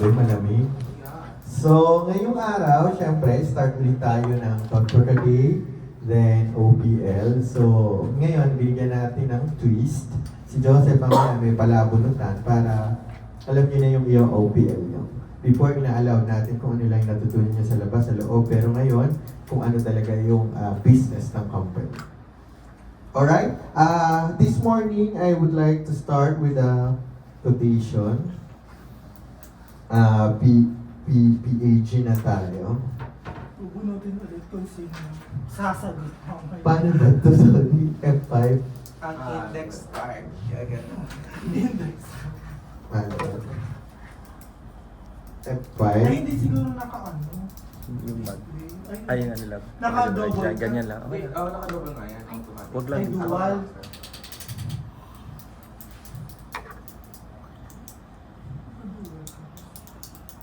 Grabe, malamig. So, ngayong araw, syempre, start ulit tayo ng Talk for the Day, then OPL. So, ngayon, bigyan natin ng twist. Si Joseph mamaya may palabunutan para alam niyo na yung iyong OPL niyo. Before, ina-allow natin kung ano lang yung natutunan niyo sa labas, sa loob. Pero ngayon, kung ano talaga yung business ng company. Alright? This morning, I would like to start with a quotation. PAG na tayo. Bubunutin ulit kung sino sasagot. Paano ba ito? Sorry, F5. Ang index card. Kaya gano'n. Index. Paano ba ito? F5. Ay, hindi siguro naka-ano. Yung mag. Ay, ano lang. Naka-double. Ganyan lang. Wait, nakadobal nga yan. Automatic. Wag lang. Ay, dual.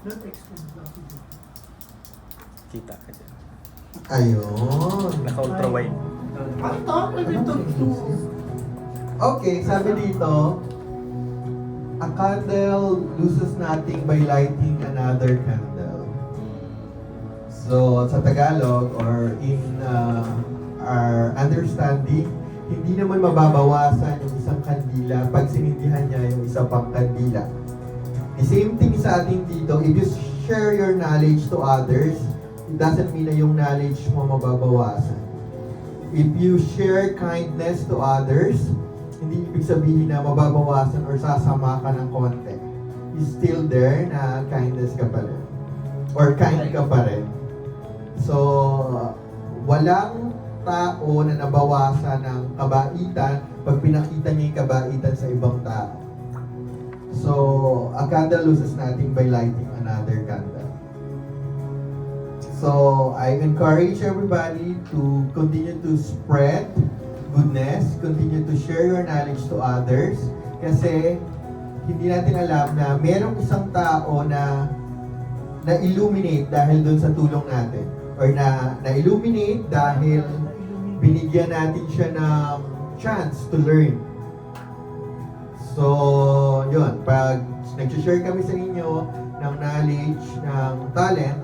Don't extend lang siguro. Kita ka dyan. Ayun. Naka-ultra wide. Ang tapos ito. Okay, sabi dito, a candle loses nothing by lighting another candle. So, sa Tagalog or in our understanding, hindi naman mababawasan yung isang kandila pag sinindihan niya yung isa pang kandila. The same thing sa ating dito, if you share your knowledge to others, it doesn't mean na yung knowledge mo mababawasan. If you share kindness to others, hindi ibig sabihin na mababawasan or sasama ka ng konti. It's still there na kindness ka pa rin. Or kind ka pa rin. So, walang tao na nabawasan ng kabaitan pag pinakita niya yung kabaitan sa ibang tao. So, a candle loses nothing by lighting another candle. So, I encourage everybody to continue to spread goodness, continue to share your knowledge to others, kasi hindi natin alam na merong isang tao na na-illuminate dahil dun sa tulong natin, or na-illuminate dahil binigyan natin siya ng chance to learn. So, yun, pag nag-share kami sa inyo ng knowledge, ng talent,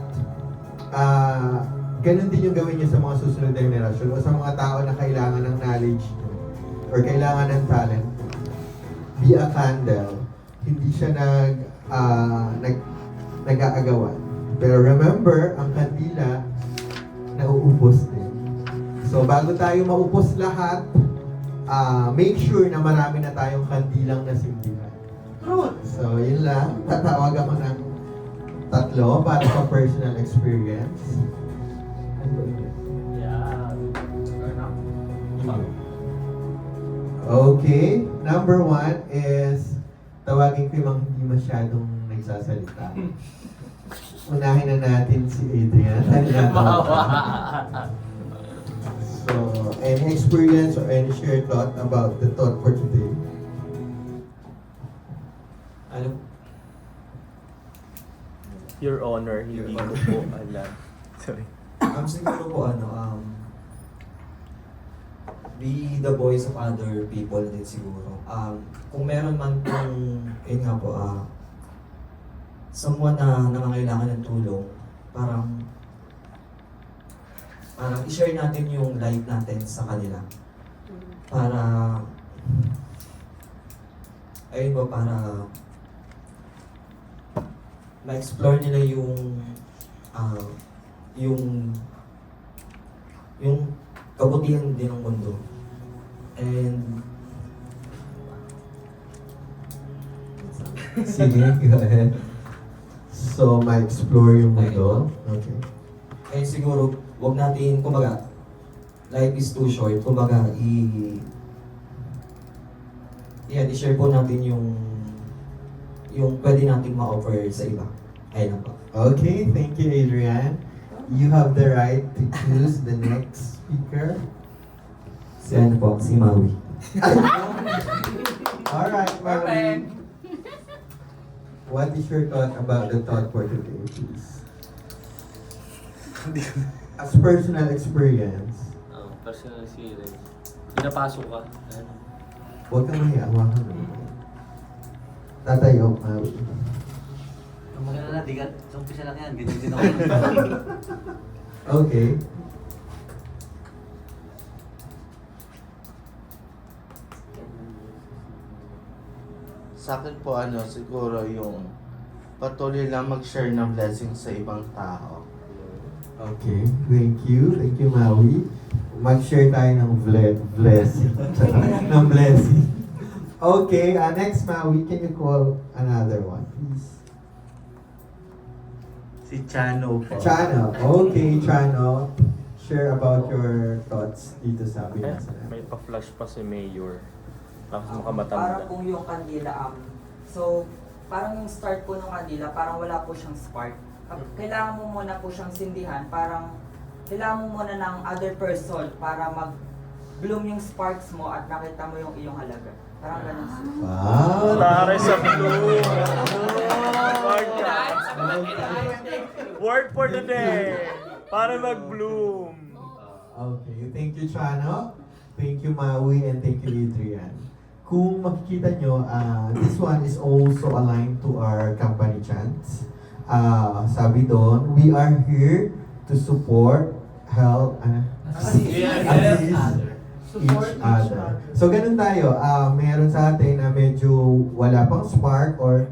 ganun din yung gawin niyo sa mga susunod na generasyon o sa mga tao na kailangan ng knowledge or kailangan ng talent. Be a candle. Hindi siya nag-aagawan. Pero remember, ang kandila, nauubos din. So, bago tayo maupos lahat, make sure na marami na tayong kandilang nasindihan. So, yun lang. Tatawag ako ng 3 para sa personal experience. Okay, number 1 is tawagin ko yung hindi masyadong nagsasalita. Unahin na natin si Adrian. So, any experience or any shared thought about the thought for today? Ano? Your Honor, hindi Your ko Honor. po alam. Sorry. Siguro po be the voice of other people din siguro. Kung meron man kung, yun nga po, someone na nangangailangan ng tulong, parang i-share natin yung life natin sa kanila. Para, ayun po, para ma-explore nila yung kabutihan din ng mundo. And Sige, go ahead. So, ma-explore yung mundo. Okay. ayun siguro, wag natin, kumbaga, life is too short. Kumbaga, i-share po natin yung pwede nating ma-offer sa iba. Ayun lang po. Okay, thank you, Adrian. You have the right to choose the next speaker. Si ano po, si Maui. Alright, Marvin. What is your thought about the thought for today, please? As personal experience, Personal experience. Pinapasok ka. Ano? huwag kang mahiya, hawakan mo. Tatayo, Maui. Ang mga di ka, umpisa lang yan, ganyan din ako. Okay. Sa akin po siguro yung patuloy lang mag-share ng blessing sa ibang tao. Okay, thank you. Thank you, Maui. Mag-share tayo ng blessing. ng blessing. Okay, next, Maui, can you call another one, please? Si Chano po. Chano. Okay, Chano. Share about your thoughts dito sa Eh, Pinasalan. may pa-flash pa si Mayor. Tapos Para makamatanda. pong yung kandila, so parang yung start po ng kandila, parang wala po siyang spark. Kailangan mo muna po siyang sindihan, parang kailangan mo muna ng other person para mag-bloom yung sparks mo at nakita mo yung iyong halaga. Parang ganun siya. Wow! Tara sa blue! Word for the day! Para mag-bloom! Okay, thank you, Chano. Thank you, Maui, and thank you, Adrian. Kung makikita nyo, this one is also aligned to our company chants. Sabi doon, we are here to support, help, assist Support each other. So, ganun tayo. Meron sa atin na medyo wala pang spark or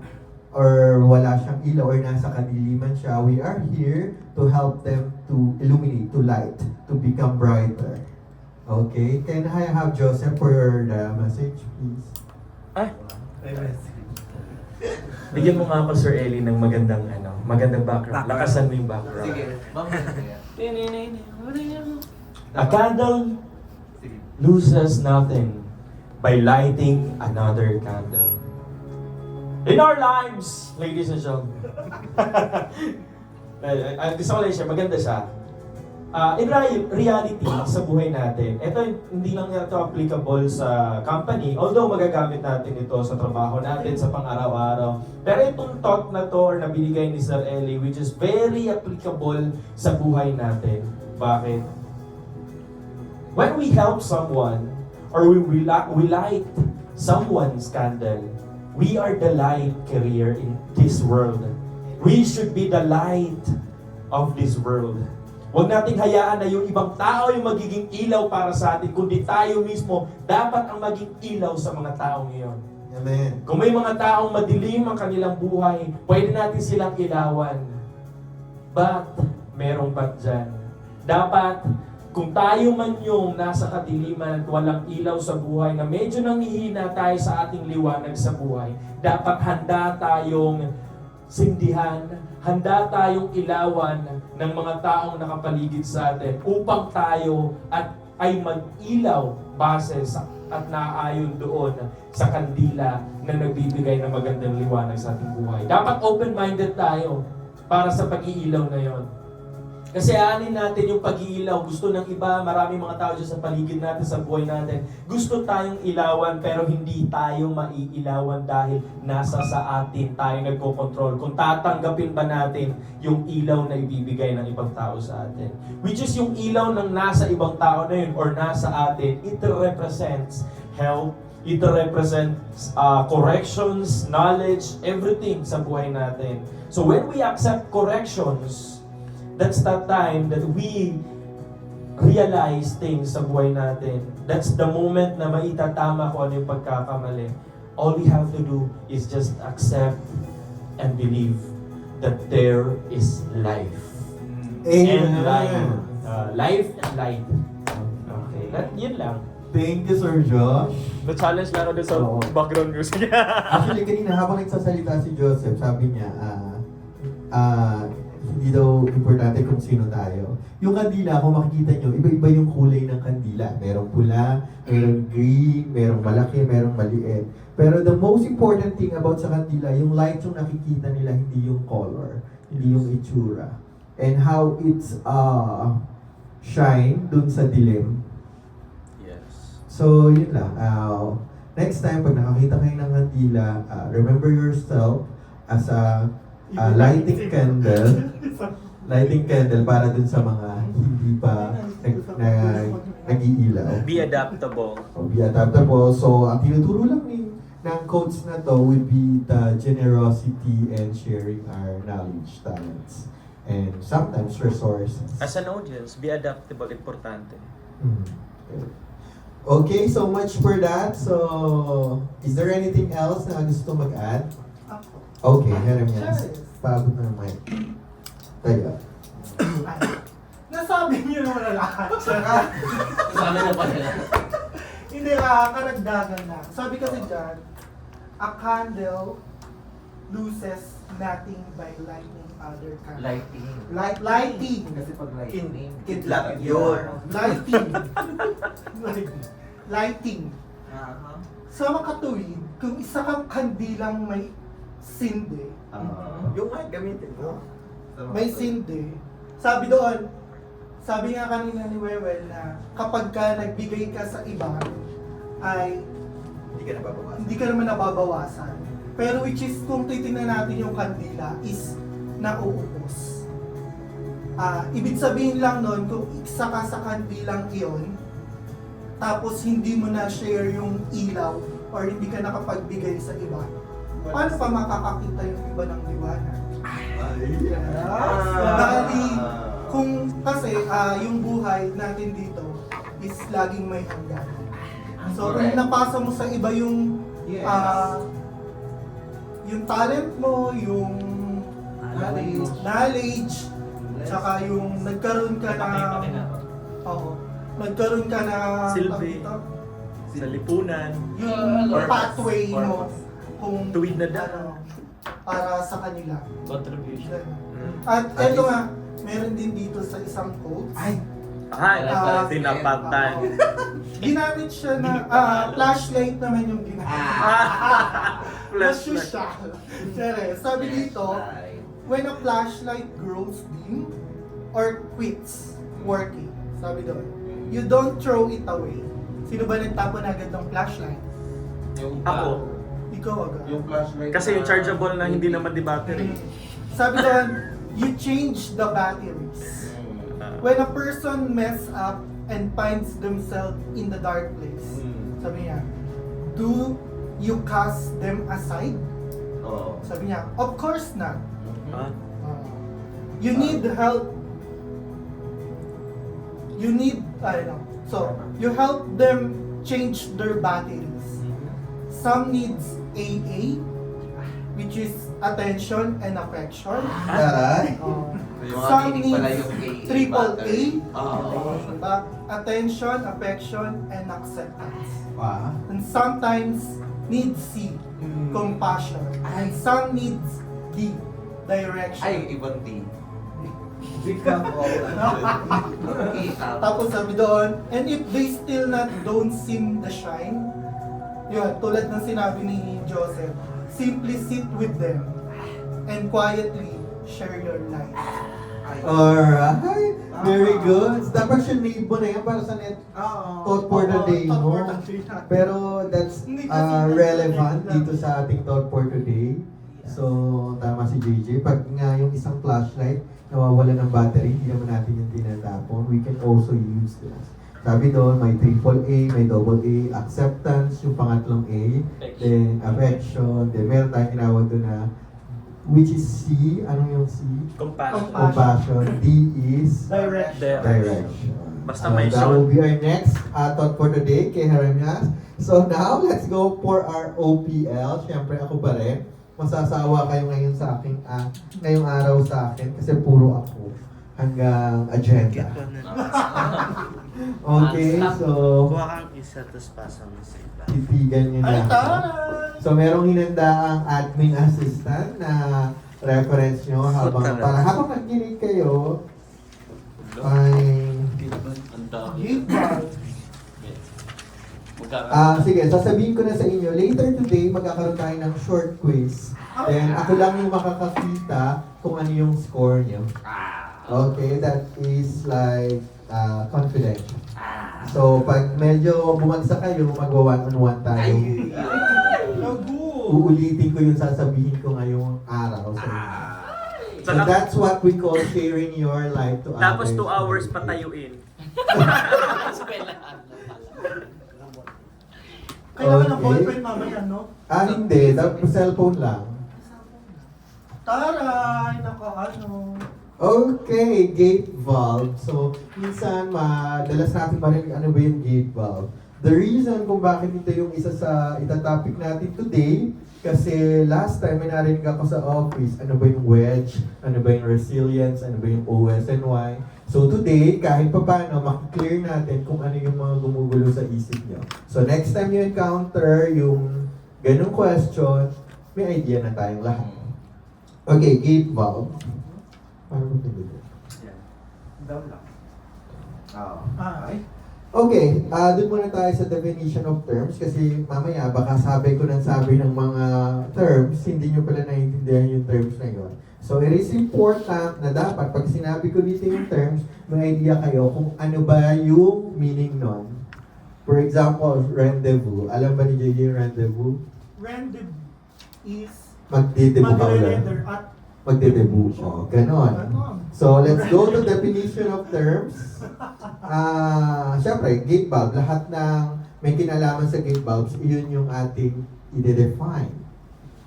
wala siyang ilaw or nasa kadiliman siya. We are here to help them to illuminate, to light, to become brighter. Okay, can I have Joseph for the message, please? Bigyan mo nga ako, Sir Eli, ng magandang background. Lakasan mo yung background. Sige, mamaya. A candle loses nothing by lighting another candle. In our lives, ladies and gentlemen, gusto ko lang siya, maganda siya. In reality, sa buhay natin, ito hindi lang ito applicable sa company, although magagamit natin ito sa trabaho natin, sa pang-araw-araw. Pero itong thought na to or nabinigay ni Sir Eli, which is very applicable sa buhay natin. Bakit? When we help someone, or we light someone's candle, we are the light carrier in this world. We should be the light of this world. Huwag nating hayaan na yung ibang tao yung magiging ilaw para sa atin, kundi tayo mismo dapat ang maging ilaw sa mga taong iyon. Amen. Kung may mga taong madilim ang kanilang buhay, pwede natin silang ilawan. But, merong but dyan. Dapat, kung tayo man yung nasa kadiliman at walang ilaw sa buhay, na medyo nanghihina tayo sa ating liwanag sa buhay, dapat handa tayong sindihan, handa tayong ilawan ng mga taong nakapaligid sa atin upang tayo ay mag-ilaw base sa at naaayon doon sa kandila na nagbibigay ng magandang liwanag sa ating buhay. Dapat open-minded tayo para sa pag-iilaw na yon. Kasi aanin natin yung pag-iilaw. Gusto ng iba, marami mga tao dyan sa paligid natin, sa buhay natin. Gusto tayong ilawan pero hindi tayo maiilawan dahil nasa sa atin tayo nagko-control. Kung tatanggapin ba natin yung ilaw na ibibigay ng ibang tao sa atin. Which is yung ilaw ng nasa ibang tao na yun or nasa atin, it represents help, it represents corrections, knowledge, everything sa buhay natin. So when we accept corrections, that's the time that we realize things sa buhay natin. That's the moment na maitatama ko ano yung pagkakamali. All we have to do is just accept and believe that there is life. And light. Life and light. Okay. Yun lang. Thank you, Sir Josh. Na-challenge na ako din sa Oo. background music. Actually, kanina habang nagsasalita si Joseph, sabi niya, hindi daw importante kung sino tayo. Yung kandila, kung makikita nyo, iba-iba yung kulay ng kandila. Merong pula, merong green, merong malaki, merong maliit. Pero the most important thing about sa kandila, yung light yung nakikita nila, hindi yung color, hindi yung itsura. And how it's shine dun sa dilim. Yes. So, yun lang. Next time, pag nakakita kayo ng kandila, remember yourself as a lighting candle. Lighting candle para dun sa mga hindi pa nag-iilaw. Be adaptable. So, be adaptable. So, ang tinuturo lang ni ng quotes na to would be the generosity and sharing our knowledge, talents, and sometimes resources. As an audience, be adaptable, importante. Mhm. Okay, so much for that. So, is there anything else na gusto mag-add? Okay, Jeremias. Paabot na ng mic. Tayo. Nasabi niyo naman na lahat. Sabi na pa nila. Hindi, karagdagan na. Sabi kasi dyan, a candle loses nothing by lighting other candles. Lighting. Lighting. Kasi pag lighting. Kidlat yun. Lighting. Lighting. Aha. Sa makatuwid, kung isa kang kandilang may sindi, Yung mic gamitin mo. may sindi, sabi doon, sabi nga kanina ni Wewel na kapag ka nagbigay ka sa iba, ay Hindi ka nababawasan. hindi ka naman nababawasan. Pero which is, kung titingnan natin yung kandila, is nauubos. Ibig sabihin lang nun, kung isa ka sa kandilang iyon, tapos hindi mo na share yung ilaw, or hindi ka nakapagbigay sa iba, paano pa makakakita yung iba ng liwanag? Bali, kung kasi yung buhay natin dito is laging may hangganan. So kung Correct. napasa mo sa iba yung Yes. yung talent mo, yung knowledge, tsaka yung nagkaroon ka na nagkaroon ka na Silbi. tawag dito, Sa lipunan, yung Purpose. pathway mo kung Tuwid na daan. ano, para sa kanila. Contribution. At eto nga, meron din dito sa isang quote. tinapatan. Ginamit siya na, flashlight naman yung ginamit. Masyusyal. Siyempre, sabi dito, when a flashlight grows dim or quits working, sabi doon, you don't throw it away. Sino ba nagtapon agad ng flashlight? Ako. Ikaw agad. Yung flashlight. Kasi yung chargeable na hindi naman di battery. Sabi doon, you change the batteries. When a person mess up and finds themselves in the dark place, sabi niya, do you cast them aside? Oo. Sabi niya, of course not. Ah, You need help. You need, so, you help them change their batteries. Some needs AA, which is attention and affection. Taray. Yung mga Some meaning pala needs yung AA triple A, battery. diba? Attention, affection, and acceptance. Wow. And sometimes needs C, compassion. And some needs D, direction. Ay, ibang team. Tapos sabi doon, and if they still don't seem the shine, yun, tulad ng sinabi ni Joseph, simply sit with them and quietly share your life. Alright. Very good. Dapat siya name mo na yan para sa net thought for the day mo. Pero that's Hindi kasi relevant lang. dito sa ating thought for today. So, tama si JJ. Pag nga yung isang flashlight nawawala ng battery, hindi naman natin yung tinatapon. We can also use this. Sabi doon, may triple A, may double A, acceptance, yung pangatlong A, then affection, then meron tayong tinawag doon na, which is C, anong yung C? compassion. Compassion. D is Direction. direction. Basta may that will be our next thought for the day kay Jeremias. So now, let's go for our OPL. Siyempre ako pa rin. Masasawa kayo ngayon sa aking, ngayong araw sa akin kasi puro ako hanggang agenda. Okay, so Kuha kang isa, tapos pasa mo sa iba. titigan nyo Ay, na. taray! So merong hinanda ang admin assistant na reference nyo para habang nakikinig kayo ay Ang dami. Give back. sige, sasabihin ko na sa inyo, later today magkakaroon tayo ng short quiz. Then ako lang yung makakakita kung ano yung score nyo. Okay, that is like confidential. So pag medyo bumagsak kayo, magwa one-on-one tayo. Uulitin ko yung sasabihin ko ngayong araw sa inyo. So that's what we call sharing your life to others. Tapos 2 hours patayuin. Kailangan ng Okay. ballpen mamaya, no? Hindi. Cellphone lang. Taray! Naka-ano. Okay, gate valve. So, minsan madalas natin marinig ano ba yung gate valve. The reason kung bakit ito yung isa sa itatopic natin today, kasi last time may narinig ako sa office, ano ba yung wedge, ano ba yung resilience, ano ba yung OSNY. So today, kahit pa paano, makiklear natin kung ano yung mga gumugulo sa isip nyo. So next time you encounter yung ganung question, may idea na tayong lahat. Okay, gate valve. Paano ba ito? Daw lang. Oo. Ay. Okay, doon muna tayo sa definition of terms kasi mamaya baka sabi ko ng sabi ng mga terms, hindi nyo pala naiintindihan yung terms na yun. So it is important na dapat pag sinabi ko dito yung terms, may idea kayo kung ano ba yung meaning nun. For example, rendezvous. Alam ba ni JJ yung rendezvous? Rendezvous is Magdidebut ka ulit. magre-render at Magdidebut. Oh, ganon. ano? So, let's go to definition of terms. Siyempre, gate valve, lahat ng may kinalaman sa gate valves, iyon yung ating i-define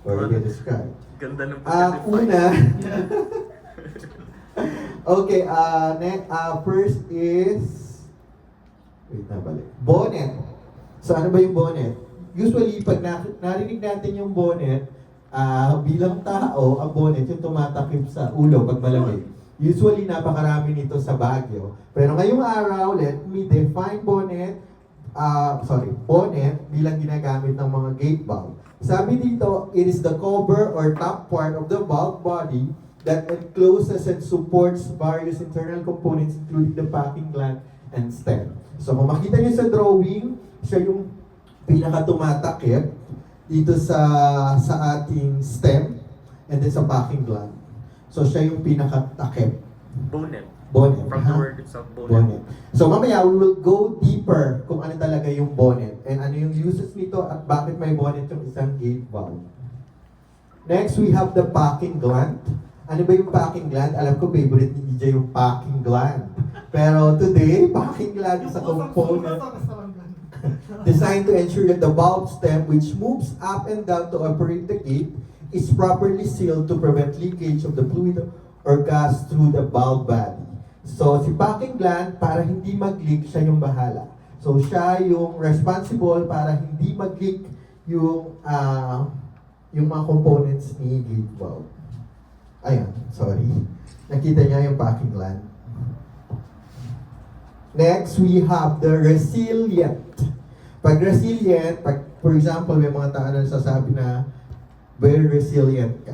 or i-describe. Ganda ng Una, okay, first is, wait na balik, bonnet. So, ano ba yung bonnet? Usually, pag narinig natin yung bonnet, bilang tao, ang bonnet yung tumatakip sa ulo pag malamig. Usually, napakarami nito sa Baguio. Pero ngayong araw, let me define bonnet bilang ginagamit ng mga gate valve. Sabi dito, it is the cover or top part of the valve body that encloses and supports various internal components including the packing gland and stem. So kung makita niyo sa drawing, siya yung pinaka-tumatakip dito sa ating stem and then sa packing gland. So siya yung pinaka-takip. Bonnet. Bonnet. From the ha? word itself, bonnet. Bonnet. So mamaya, we will go deeper kung ano talaga yung bonnet and ano yung uses nito at bakit may bonnet yung isang gate valve. Next, we have the packing gland. Ano ba yung packing gland? Alam ko, favorite ni DJ yung packing gland. Pero today, packing gland is a component designed to ensure that the valve stem, which moves up and down to operate the gate, is properly sealed to prevent leakage of the fluid or gas through the valve body. So, si packing gland, para hindi mag-leak, siya yung bahala. So, siya yung responsible para hindi mag-leak yung mga components ni gate valve. Ayan, sorry. Nakita niya yung packing gland. Next, we have the resilient. Pag resilient, for example, may mga tao na sasabi na very resilient ka.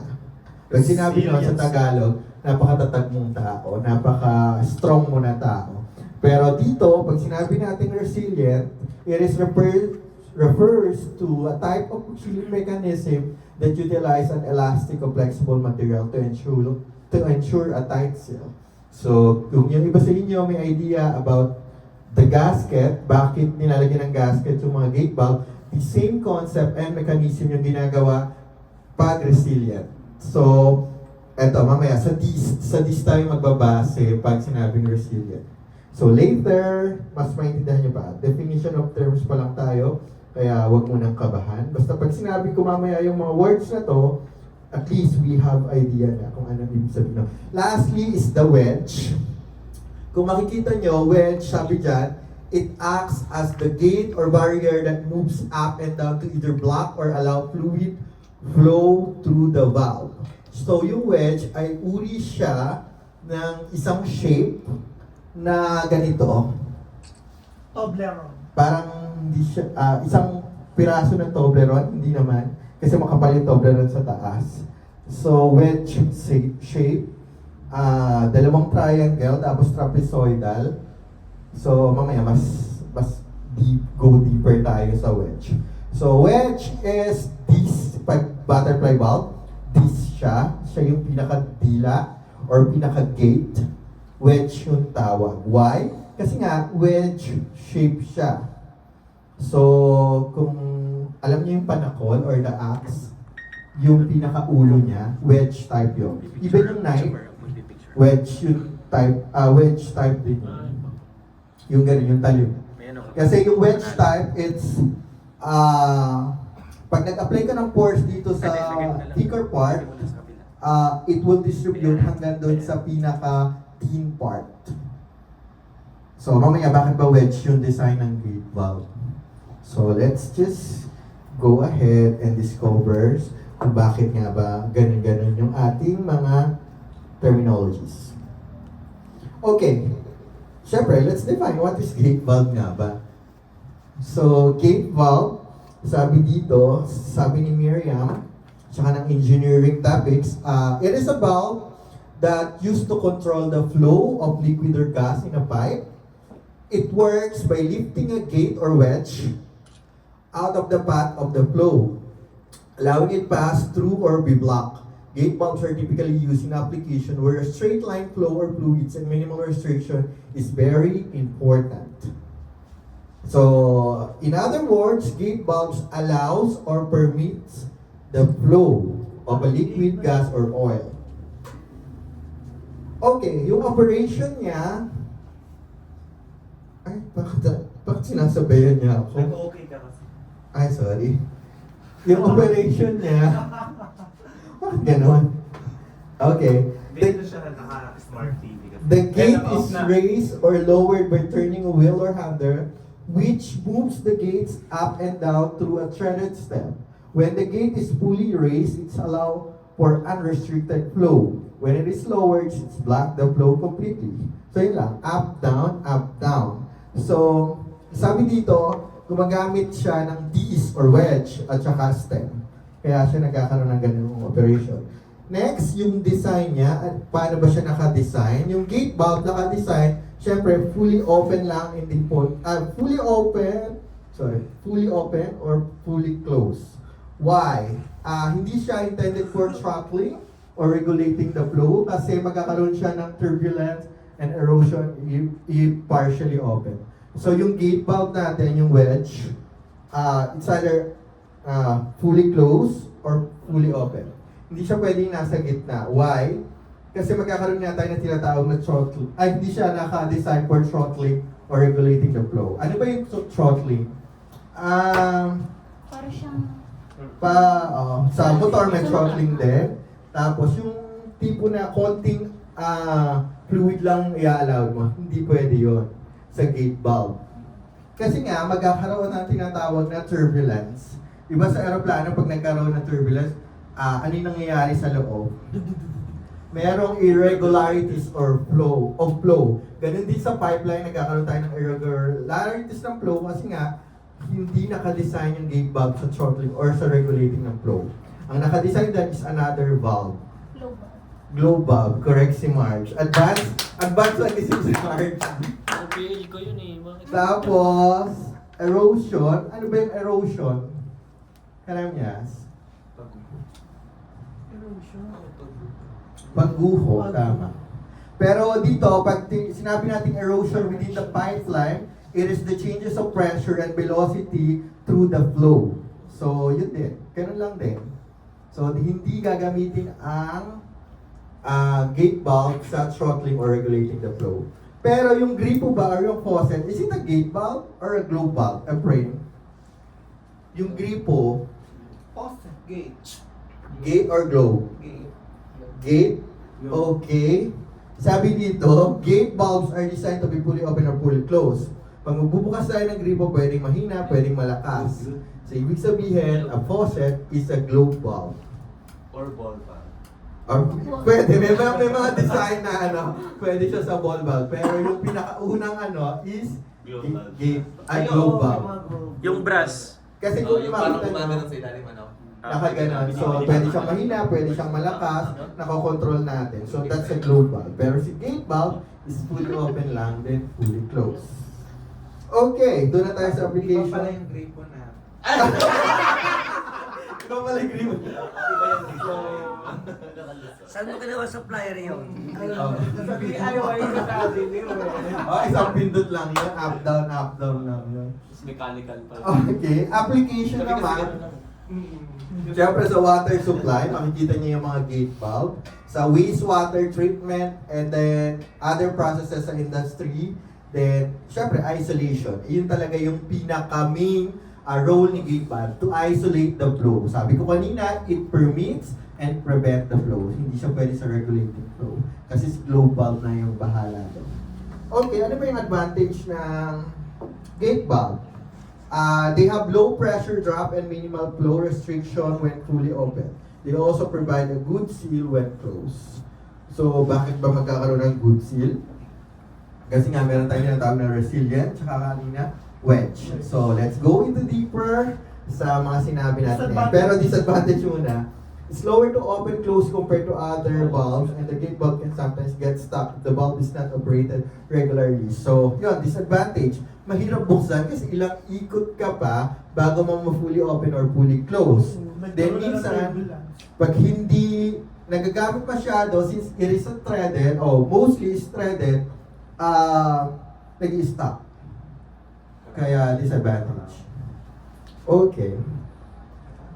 Pag sinabi nyo sa Tagalog, napakatatag mong tao, napaka-strong mo na tao. Pero dito, pag sinabi natin resilient, it is refers to a type of sealing mechanism that utilize an elastic or flexible material to ensure a tight seal. So, kung yung iba sa inyo may idea about the gasket, bakit nilalagyan ng gasket yung mga gate valve, the same concept and mechanism yung ginagawa pag resilient. So, eto, mamaya, sa this tayo magbabase pag sinabing resilient. So, later, mas maintindihan nyo pa. Definition of terms pa lang tayo, kaya wag mo nang kabahan. Basta pag sinabi ko mamaya yung mga words na to, at least we have idea na kung ano ibig sabihin. Lastly is the wedge. Kung makikita nyo, wedge, sabi dyan, it acts as the gate or barrier that moves up and down to either block or allow fluid flow through the valve. So yung wedge ay uri siya ng isang shape na ganito. Toblerone. Parang hindi siya, isang piraso ng Toblerone, hindi naman. Kasi makapal yung Toblerone sa taas. So wedge shape, dalawang triangle, tapos trapezoidal. So mamaya mas go deeper tayo sa wedge. So wedge is this, pag butterfly valve, this siya yung pinaka-dila or pinaka-gate. Wedge yung tawag. Why? Kasi nga, wedge shape siya. So, kung alam niyo yung panakol or the axe, yung pinaka-ulo niya, wedge type yun. Even yung knife, wedge type din yun. Yung ganun, yung talim. Kasi yung wedge type, it's Pag nag-apply ka ng force dito sa thicker part, it will distribute hanggang doon sa pinaka-thin part. So, mamaya, bakit ba wedge yung design ng gate valve? So, let's just go ahead and discover kung bakit nga ba ganun-ganun yung ating mga terminologies. Okay. Siyempre, let's define what is gate valve nga ba. So, gate valve, sabi dito, sabi ni Miriam, tsaka ng engineering topics, it is a valve that used to control the flow of liquid or gas in a pipe. It works by lifting a gate or wedge out of the path of the flow, allowing it pass through or be blocked. Gate valves are typically used in application where a straight line flow or fluids and minimal restriction is very important. So, in other words, gate valves allows or permits the flow of a liquid, gas, or oil. Okay, yung operation niya, ay, bakit sinasabayan niya ako? Nag-okay ka kasi. Ay, sorry. Yung operation niya, bakit ganon? Okay. Dito siya naka-smart TV kasi. The gate is raised or lowered by turning a wheel or handle, which moves the gates up and down through a threaded step. When the gate is fully raised, it's allowed for unrestricted flow. When it is lowered, it's blocked the flow completely. So yun lang, up, down, up, down. So, sabi dito, gumagamit siya ng tees or wedge at saka stem. Kaya siya nagkakaroon ng ganung operation. Next, yung design niya, at paano ba siya naka-design? Yung gate valve naka-design, syempre fully open lang, hindi po, fully open or fully closed. Why? Hindi siya intended for throttling or regulating the flow kasi magkakaroon siya ng turbulence and erosion if partially open. So yung gate valve natin, yung wedge, it's either fully closed or fully open. Hindi siya pwedeng nasa gitna. Why? Kasi magkakaroon nga tayo ng tinatawag na throttling. Ay, hindi siya naka-design for throttling or regulating the flow. Ano ba yung throttling? Para siyang Sa motor may throttling din. Tapos yung tipo na konting fluid lang i-allow mo. Hindi pwede yon sa gate valve. Kasi nga, magkakaroon ng tinatawag na turbulence. Diba sa aeroplano, pag nagkaroon ng turbulence, ano yung nangyayari sa loob? Merong irregularities or flow. Ganun din sa pipeline, nagkakaroon tayo ng irregularities ng flow kasi nga, hindi naka-design yung gate valve sa throttling or sa regulating ng flow. Ang naka-design dyan is another valve. Globe valve. Correct si Marge. Advanced lang kasi si Marge. Ang PH ko yun eh. Bakit? Tapos, erosion. Ano ba yung erosion? Alam niya? Pagguho, tama. Pero dito, pag sinabi natin erosion within the pipeline, it is the changes of pressure and velocity through the flow. So, yun din. Ganun lang din. So, hindi gagamitin ang gate valve sa throttling or regulating the flow. Pero yung gripo ba or yung faucet, is it a gate valve or a globe valve? A frame? Yung gripo, Faucet, gate. gate or globe? Gate? Okay. Sabi dito, gate valves are designed to be fully open or fully closed. Pag magbubukas tayo ng gripo, pwedeng mahina, pwedeng malakas. So, ibig sabihin, a faucet is a globe valve. Or ball pa. Or, pwede, may mga design na pwede siya sa ball valve. Pero yung pinakaunang is Globe valve. globe valve. Yung brass. Kasi kung Yung parang makita gumagano nyo, sa ilalim, nakaganon. So, pwede siyang mahina, pwede siyang malakas, nakokontrol natin. So, that's a globe valve. Pero si gate valve is fully open lang, then fully closed. Okay, doon na tayo sa application. Iba pala yung gripo na. Ikaw pala yung gripo. Saan mo ginawa sa flyer yun? Isang pindot lang yun. Up, down lang yun. Mas mechanical pa. Okay, application naman. Siyempre sa water supply, makikita niyo yung mga gate valve. Sa wastewater treatment, and then other processes sa industry. Then, siyempre, isolation. Yun talaga yung pinaka-main role ni gate valve to isolate the flow. Sabi ko kanina, it permits and prevent the flow. Hindi siya pwede sa regulating flow. Kasi si globe valve na yung bahala doon. Okay, ano ba yung advantage ng gate valve? They have low pressure drop and minimal flow restriction when fully open. They also provide a good seal when closed. So, bakit ba magkakaroon ng good seal? Kasi nga meron tayong tinatawag na resilient, tsaka kanina, wedge. So, let's go into deeper sa mga sinabi natin. Pero disadvantage muna, slower to open close compared to other valves, and the gate valve can sometimes get stuck if the valve is not operated regularly. So, yun, disadvantage. Mahirap buksan kasi ilang ikot ka pa bago mo fully open or fully close. Then minsan, pag hindi nagagamit masyado, since it is threaded, mostly is threaded, nag-i-stop. Kaya disadvantage. Okay.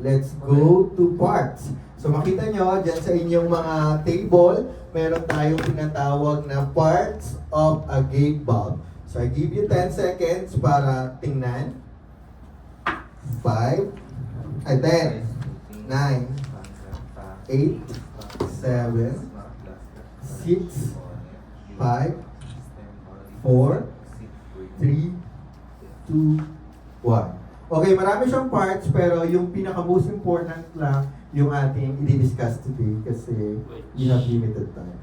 Let's go to parts. So makita nyo, dyan sa inyong mga table, meron tayong tinatawag na parts of a gate valve. So I give you 10 seconds para tingnan. 10, 9, 8, 7, 6, 5, 4, 3, 2, 1. Okay, marami siyang parts pero yung pinaka-most important lang yung ating i-discuss today kasi we have limited time.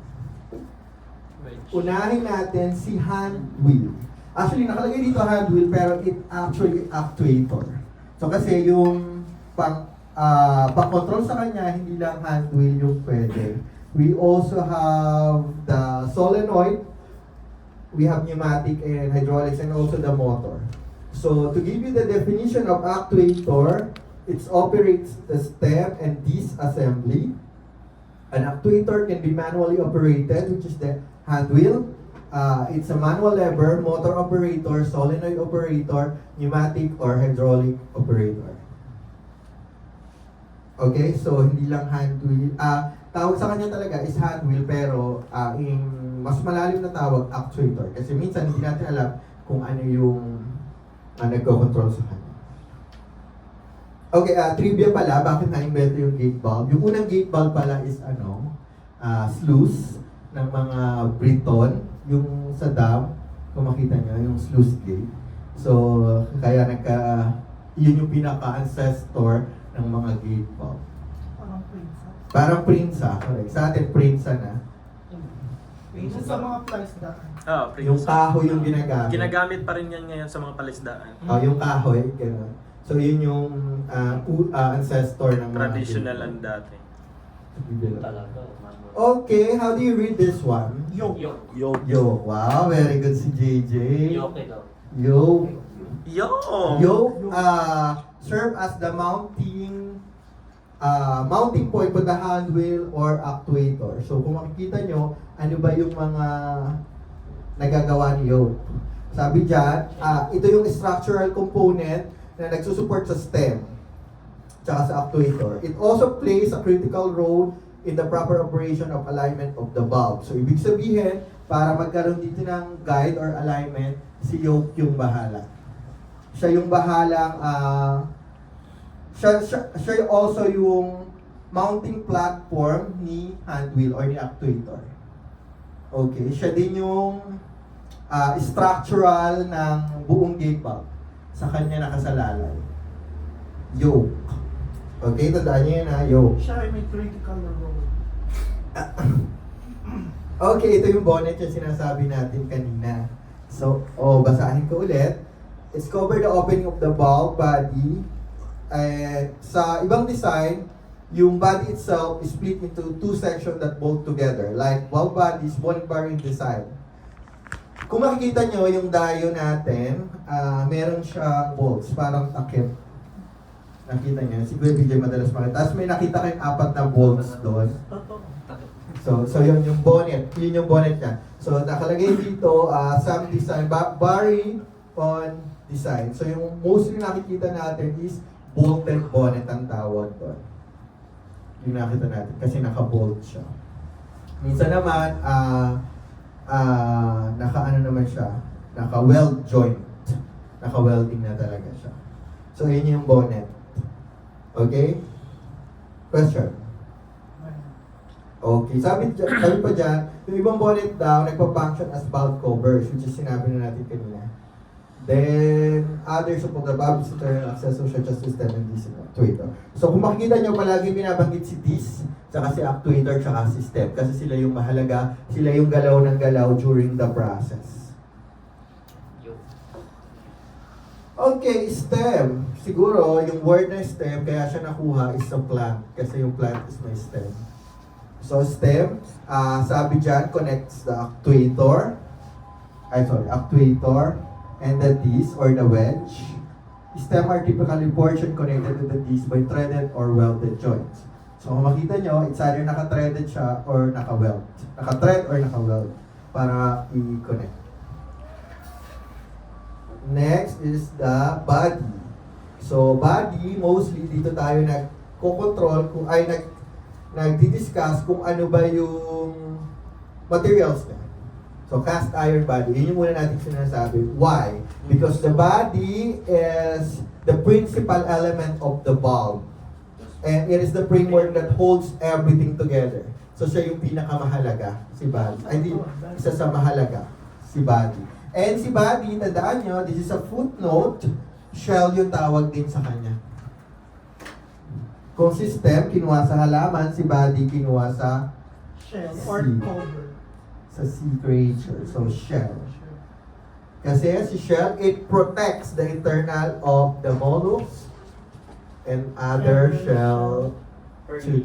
Unahin natin si hand wheel. Actually, nakalagay dito hand wheel pero it actually actuator. So kasi yung pang-control sa kanya, hindi lang hand wheel yung pwede. We also have the solenoid, we have pneumatic and hydraulics, and also the motor. So to give you the definition of actuator, it operates the stem and disc assembly. An actuator can be manually operated, which is the hand wheel. It's a manual lever, motor operator, solenoid operator, pneumatic or hydraulic operator. Okay, so hindi lang hand wheel. Tawag sa kanya talaga is hand wheel pero mas malalim na tawag actuator kasi minsan hindi natin alam kung ano yung nagko-control sa kanya. Okay, trivia pala, bakit na-invento yung gate valve? Yung unang gate valve pala is sluice ng mga Briton, yung sa dam, kung makita nyo, yung sluice gate. So, kaya yun yung pinaka-ancestor ng mga gate valve. Parang prinsa, correct. Sa atin, prinsa na. Sa mga flies daan. Yung kahoy yung ginagamit. Ginagamit pa rin yan ngayon sa mga palisdaan. Yung kahoy, gano'n. So, yun yung ancestor ng mga Traditional gate ang dati. valve. Okay, how do you read this one? Yo. Yo, wow, very good si JJ. Yo. Serve as the mounting point for the hand wheel or actuator. So kung makikita nyo, ano ba yung mga nagagawa ni yoke? Sabi dyan, ito yung structural component na nagsusupport sa stem tsaka sa actuator. It also plays a critical role in the proper operation of alignment of the valve. So ibig sabihin, para magkaroon dito ng guide or alignment, si yoke yung bahala. Siya yung bahalang siya also yung mounting platform ni hand wheel or ni actuator. Okay, siya din yung structural ng buong gate valve. Sa kanya nakasalalay. Yoke. Okay, tandaan niyo yun yoke. Siya ay may critical role. Okay, ito yung bonnet yung sinasabi natin kanina. So, basahin ko ulit. It's cover the opening of the valve body. Sa ibang design, yung body itself is split into two sections that bolt together. Like valve bodies, ball bearing design. Kung makikita nyo yung dio natin, meron siyang bolts, parang takip. Nakita nyo, si Kuya BJ madalas makita. Tapos may nakita kayong 4 na bolts doon. So yun yung bonnet. Yun yung bonnet niya. So nakalagay dito, some design, bearing on design. So yung mostly nakikita natin is bolted bonnet ang tawag doon. Yung nakita natin kasi naka-bolt siya. Minsan naman, naka-ano naman siya, naka-weld joint. Naka-welding na talaga siya. So So, yun yung bonnet. Okay? Question? Okay, sabi pa dyan, yung ibang bonnet daw, nagpa-function as valve covers, which is sinabi na natin kanina. Then, others of the valve is internal accessor such as system and DC actuator. So, kung makikita nyo, palagi binabanggit si dis, saka si actuator, saka system. Kasi sila yung mahalaga, sila yung galaw ng galaw during the process. Okay, stem. Siguro, yung word na stem, kaya siya nakuha is sa plant. Kasi yung plant is my stem. So, stem, sabi dyan, connects the actuator, and the disc or the wedge. Stem are typically portion connected to the disc by threaded or welded joints. So, kung makita nyo, it's either naka-threaded siya or naka-weld. Naka-thread or naka-weld para i-connect. Next is the body. So, body, mostly dito tayo nagko-control kung ay nagdi-discuss kung ano ba yung materials niya. So, cast iron body. Yun yung muna natin sinasabi. Why? Because the body is the principal element of the valve. And it is the framework that holds everything together. So, siya yung pinakamahalaga, si body. Ay, hindi, isa sa mahalaga, si body. And si body, tandaan nyo, this is a footnote, shell yung tawag din sa kanya. Kung system, kinuha sa halaman, si body, kinuha sa Shell or cover. sa sea creature. So, shell. Kasi si shell, it protects the internal of the mollusks and other shell structure.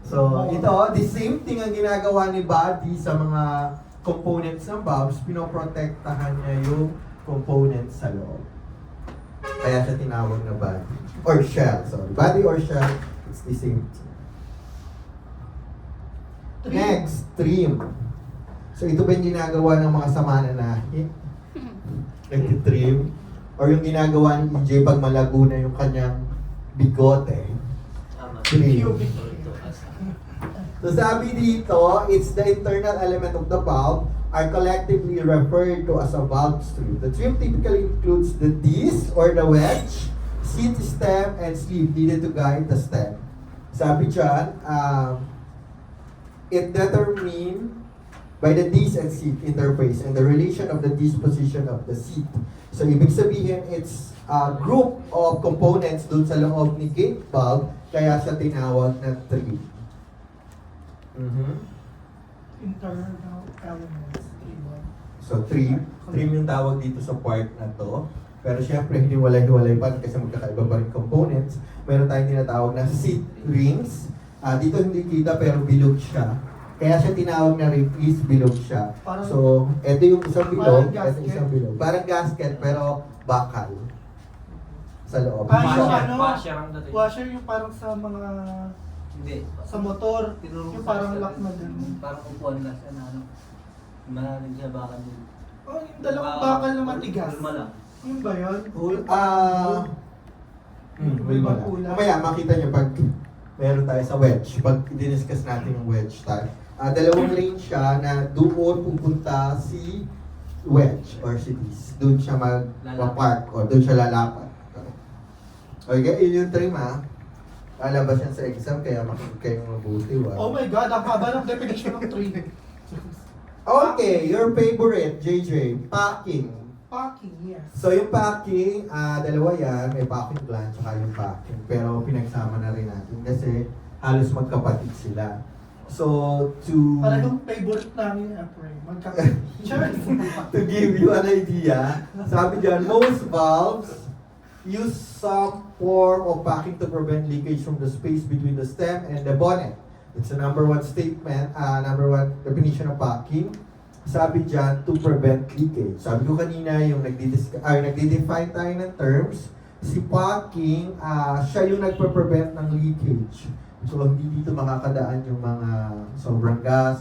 So, ito, the same thing ang ginagawa ni body sa mga components ng valves, pinoprotektahan niya yung components sa loob. Kaya siya tinawag na body. Or shell, sorry. Body or shell, it's the same thing. Next, trim. So ito ba yung ginagawa ng mga sama na nahin? Nag-trim? Or yung ginagawa ni EJ pag malago na yung kanyang bigote? Trim. So sabi dito, it's the internal element of the valve are collectively referred to as a valve strip. The trim typically includes the disc or the wedge, seat stem, and sleeve needed to guide the stem. Sabi dyan, it determined by the disc and seat interface and the relation of the disposition of the seat. So, ibig sabihin, it's a group of components dun sa loob ni gate valve, kaya siya tinawag na trim. Internal elements. So, trim yung tawag dito sa part na to. Pero syempre, hindi walay-hiwalay pa kasi magkakaiba pa rin components. Meron tayong tinatawag na seat rings. Dito hindi kita pero bilog siya. Kaya siya tinawag na ring is bilog siya. Parang- So, ito yung isang bilog, Parang ito isang bilog. Parang gasket pero bakal sa loob. Yung ano, Washer ang dating. washer yung parang sa mga, Hindi. sa motor, Tinuro yung ko parang sa- lock na din. Parang upuan lang siya na ano. Malalim siya baka din. Oh, yung dalawang bakal na matigas. Ulma lang. Yun ba yun? Wala. Mamaya makita niyo pag meron tayo sa wedge. Pag diniscuss natin yung wedge type. Dalawang lane siya na doon pupunta si wedge or si disc. Doon siya mag-park o doon siya lalapat. Okay, yun yung trim lalabas yan sa exam kaya makinig kayong mabuti. Oh my God, ang haba ng definition ng tree. Okay, your favorite, JJ, packing. Packing, yes. So yung packing, dalawa yan, may packing gland tsaka yung packing. Pero pinagsama na rin natin kasi halos magkapatid sila. So to Parang favorite namin, Apre. to give you an idea, sabi dyan, most valves use some form of packing to prevent leakage from the space between the stem and the bonnet. It's a number one statement, number one definition of packing. Sabi dyan, to prevent leakage. Sabi ko kanina, yung nagdi-define tayo ng terms, si packing, siya yung nagpe-prevent ng leakage. So, hindi dito makakadaan yung mga sobrang gas,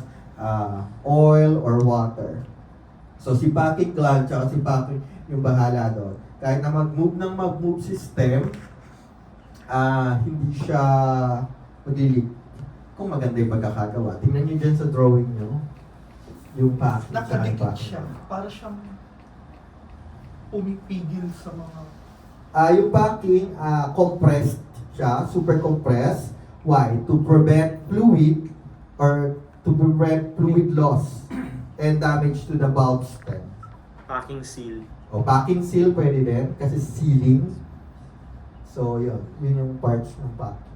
oil, or water. So, si packing gland, tsaka si packing yung bahala doon. Kahit na mag-move si stem, hindi siya mag-leak. Kung maganda yung pagkakagawa. Tingnan nyo dyan sa drawing nyo, yung packing. tsaka yung Nakadikit packing. siya. Para siyang pumipigil sa mga Yung backing, compressed siya, super compressed. Why? To prevent fluid or to prevent fluid loss and damage to the valve stem. Packing seal. O packing seal pwede din kasi sealing. So yun yung parts ng packing.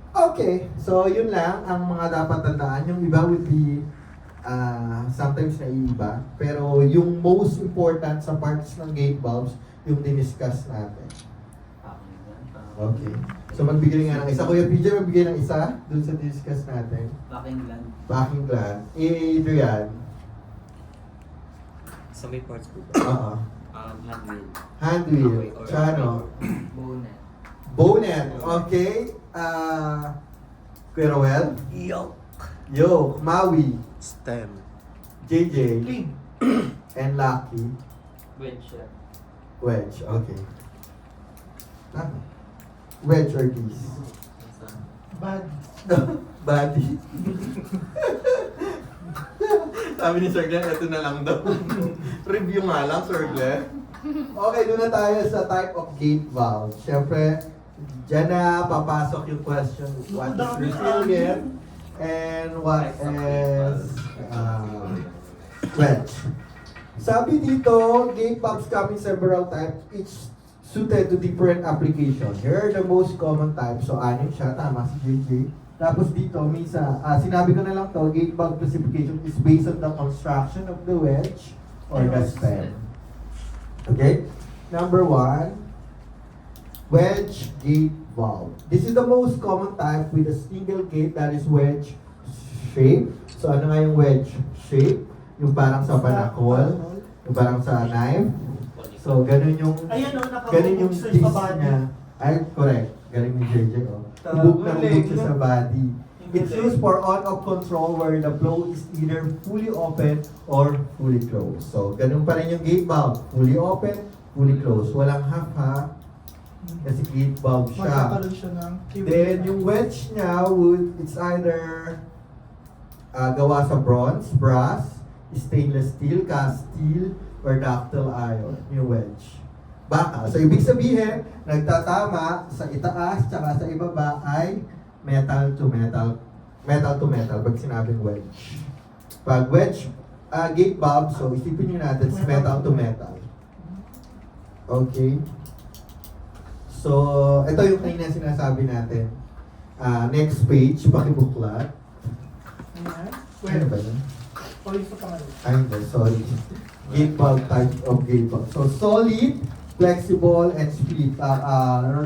Okay, so yun lang ang mga dapat tandaan. Yung iba would be sometimes naiiba. Pero yung most important sa parts ng gate valves, yung diniscuss natin. Okay. So magbigay nga ng isa. Kuya PJ, magbigay ng isa dun sa discuss natin. Backing gland. Backing gland. Adrian. Sa may parts po. Oo. Hand wheel. Hand wheel. Chano. Bonnet. Bonnet. Okay. Kuya Roel. Yoke. Yo. Maui. Stem. JJ. Clean. And Lucky. Wedge siya. Wedge. Okay. Tama. Wedge or keys? Bad. Body. Sabi ni Sir Glenn, ito na lang daw. Review nga lang, Sir Glenn. Okay, doon na tayo sa type of gate valve. Siyempre, dyan na papasok yung question. What is resilient? And what is wedge? Sabi dito, gate valves come in several types, each suited to different application. Here are the most common types. So, anim siya. Tama si JJ. Tapos dito, misa, sinabi ko na lang to, gate valve classification is based on the construction of the wedge or the stem. Okay? Number 1, wedge gate valve. This is the most common type with a single gate that is wedge shape. So, ano nga yung wedge shape? Yung parang sa panakol, yung parang sa knife. So, ganun yung Ayan o, ganun yung naka-focus piece sa body. niya. Ay, correct. Galing ni JJ, oh. Hubog na hubog siya sa body. It's used for on-off control where the flow is either fully open or fully closed. So, ganun pa rin yung gate valve. Fully open, fully closed. Walang half ha. Kasi gate valve siya. Magkakaroon siya ng Then, yung wedge niya, it's either gawa sa bronze, brass, stainless steel, cast steel, or ductile iron, yung wedge. Bakal. So, ibig sabihin, nagtatama sa itaas tsaka sa ibaba ay metal to metal. Metal to metal, pag sinabing wedge. Pag wedge gate valve, so isipin nyo natin, it's metal to metal. Okay? So, ito yung kanina sinasabi natin. Next page, pakibuklat. Ayan. Ano ba yun? O yung sa pangalan. Ay, hindi, sorry. Gate valve type of gate valve. So, solid, flexible, and split.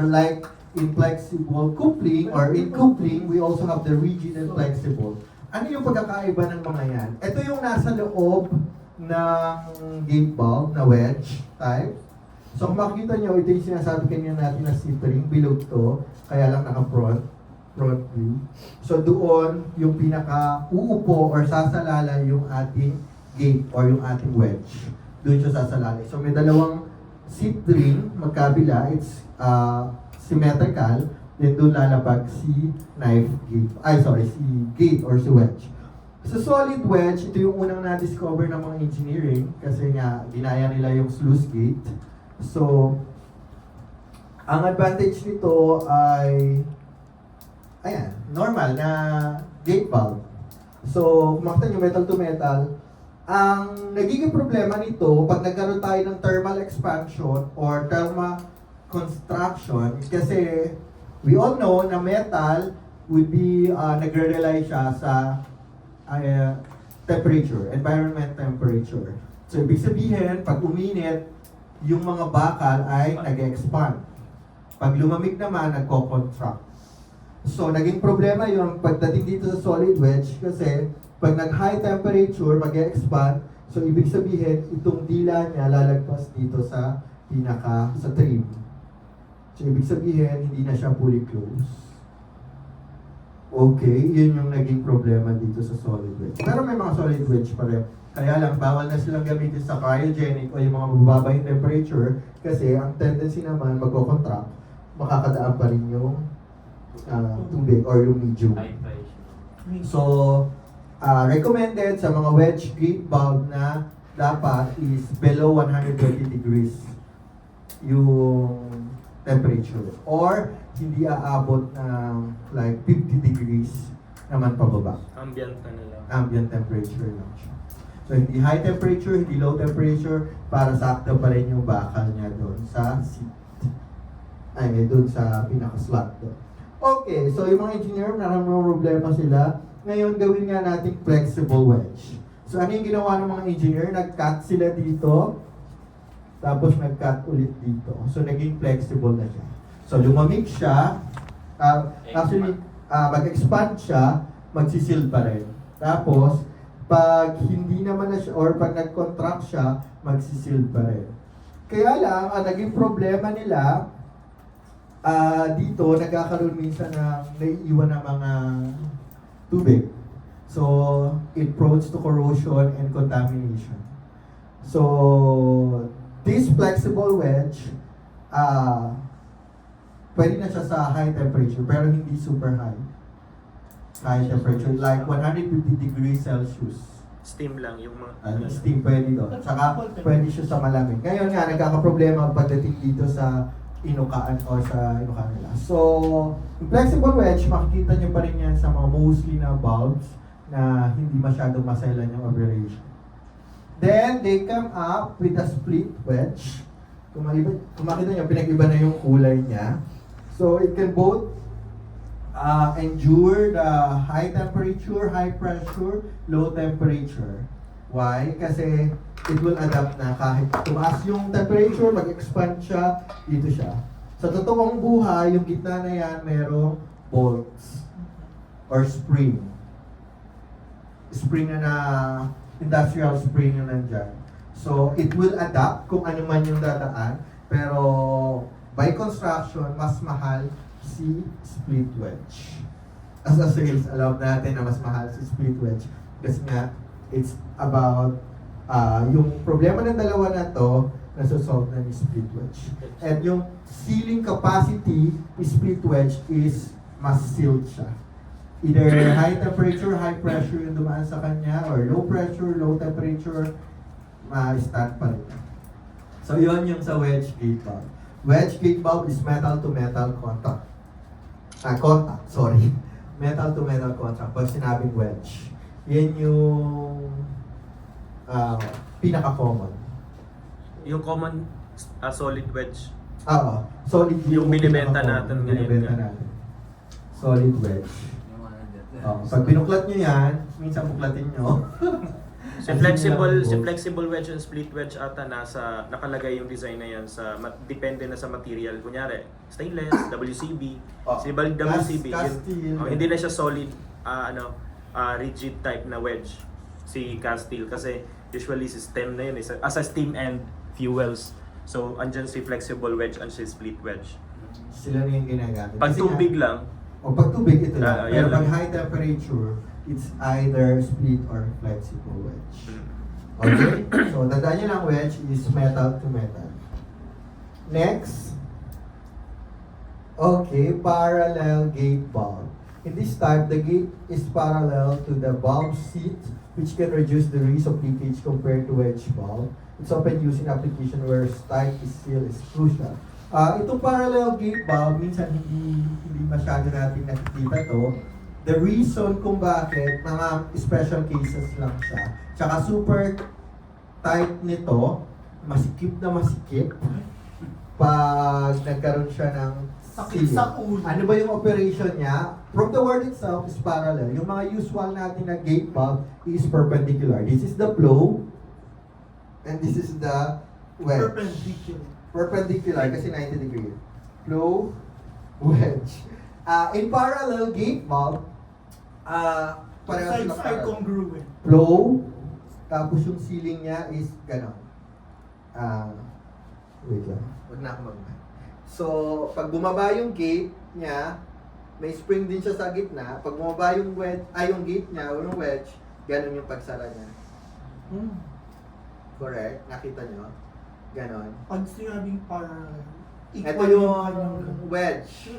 Like in flexible coupling or in coupling, we also have the rigid and flexible. Ano yung pagkakaiba ng mga yan? Ito yung nasa loob ng gate valve na wedge type. So, kung makikita nyo, ito yung sinasabi kanina natin na C-ring, bilog to, kaya lang naka-front view. So, doon, yung pinaka-uupo or sasalala yung ating gate or yung ating wedge. Doon siya sasalalay. So, may dalawang seat ring, magkabila, it's symmetrical, then doon lalabag si knife gate. Si gate or si wedge. Sa solid wedge, ito yung unang na-discover ng mga engineering kasi nga, ginaya nila yung sluice gate. So, ang advantage nito ay ayan, normal na gate valve. So, kung makita nyo metal to metal, ang nagiging problema nito, pag nagkaroon tayo ng thermal expansion or thermal construction, kasi we all know na metal would be, nagre-rely siya sa temperature, environment temperature. So, ibig sabihin, pag uminit, yung mga bakal ay nag-expand. Pag lumamig naman, nagko-contract. So, naging problema yung pagdating dito sa solid wedge kasi pag nag-high temperature, mag-expand. So, ibig sabihin, itong dila niya lalagpas dito sa sa trim. So, ibig sabihin, hindi na siya fully closed. Okay, yun yung naging problema dito sa solid wedge. Pero may mga solid wedge pa rin. Kaya lang, bawal na silang gamitin sa cryogenic o yung mga mababa yung temperature kasi ang tendency naman magko-contract, makakadaan pa rin yung tubig or yung medium. High pressure. So, recommended sa mga wedge gate valve na dapat is below 120 degrees. yung temperature. Or hindi aabot ng like 50 degrees naman pababa. Ambient na nila. Ambient temperature lang siya. So, hindi high temperature, hindi low temperature, para sakto pa rin yung bakal niya doon sa seat. Ay, doon sa pinaka-slot doon. Okay, so yung mga engineer, maraming problema sila. Ngayon, gawin nga natin flexible wedge. So, ano yung ginawa ng mga engineer? Nag-cut sila dito, tapos nag-cut ulit dito. So, naging flexible na siya. So, lumamig siya, actually, mag-expand siya, magsisil pa rin. Tapos, pag hindi naman na siya, or pag nag-contract siya, magsisil pa rin. Kaya lang, ang naging problema nila, dito, nagkakaroon minsan ng naiiwan ng mga tubig. So, it prones to corrosion and contamination. So, this flexible wedge, pwede na siya sa high temperature, pero hindi super high. High temperature, like 150 degrees Celsius. Steam lang yung mga... Steam pwede doon. Saka pwede siya sa malamig. Ngayon nga, nagkakaproblema pagdating dito sa inukaan o sa inukaan nila. So, yung flexible wedge, makikita nyo pa rin yan sa mga mostly na bulbs na hindi masyadong maselan yung aberration. Then, they come up with a split wedge. Kung makita nyo, pinag-iba na yung kulay niya. So, it can both endure the high temperature, high pressure, low temperature. Why? Kasi it will adapt na kahit tumaas yung temperature, mag-expand siya, dito siya. Sa totoong buhay, yung gitna na yan, merong bolts or spring. Spring na industrial spring yung nandyan. So, it will adapt kung ano man yung dadaan, pero by construction, mas mahal si split wedge. As a sales, alam natin na mas mahal si split wedge. Kasi nga, it's about yung problema ng dalawa na to, nasa-solve na ni split wedge. And yung sealing capacity ni split wedge is mas sealed siya. Either high temperature, high pressure yung dumaan sa kanya, or low pressure, low temperature, ma-stand pa rin. So yun yung sa wedge gate valve. Wedge gate valve is metal to metal contact. Contact, sorry. Metal to metal contact. Pag sinabing wedge, yan yung pinaka-common. Yung common solid wedge. Oo. Solid Yung binibenta pinaka-common. natin Yung ngayon. binibenta natin. Solid wedge. Yung mga nandito. Pag binuklat nyo yan, minsan buklatin nyo. Si flexible wedge and split wedge ata nakalagay yung design na yan sa depende na sa material. Kunyari, stainless, WCB. Si WCB, Cast steel. hindi na siya solid rigid type na wedge. Si cast steel kasi usually si stem na yun as a steam and fuels. So andyan si flexible wedge and si split wedge. Sila na yung ginagamit. Pag Kasi tubig nga- lang, O pag tubig, ito lang. yan Pero pag lang. high temperature, it's either split or flexible wedge. mm, Okay? So, tandaan nyo lang, wedge is metal to metal. Next. Okay, parallel gate valve. In this type, the gate is parallel to the valve seat, which can reduce the risk of leakage compared to wedge valve. It's often used in application where tight seal is crucial. Itong parallel gate valve, minsan hindi masyado natin nakikita to. The reason kung bakit, mga special cases lang siya. Tsaka super tight nito, masikip na masikip. Pag nagkaroon siya ng Sakit sa ulo. Ano ba yung operation niya? From the word itself is parallel. Yung mga usual natin na gate valve is perpendicular. This is the flow, and this is the wedge. Perpendicular. Perpendicular kasi 90 degree. Flow, wedge. In parallel gate valve, parehas Sides sila are parallel. congruent. Flow, tapos yung ceiling niya is gano'n. Wait lang. Huwag na ako mag-map. So, pag bumaba yung gate niya, may spring din siya sa gitna. Pag bumaba yung wedge, yung gate niya o yung wedge, gano'n yung pagsara niya. Correct? Nakita nyo? Ganon. Pag sinabing parallel, Ito yung wedge.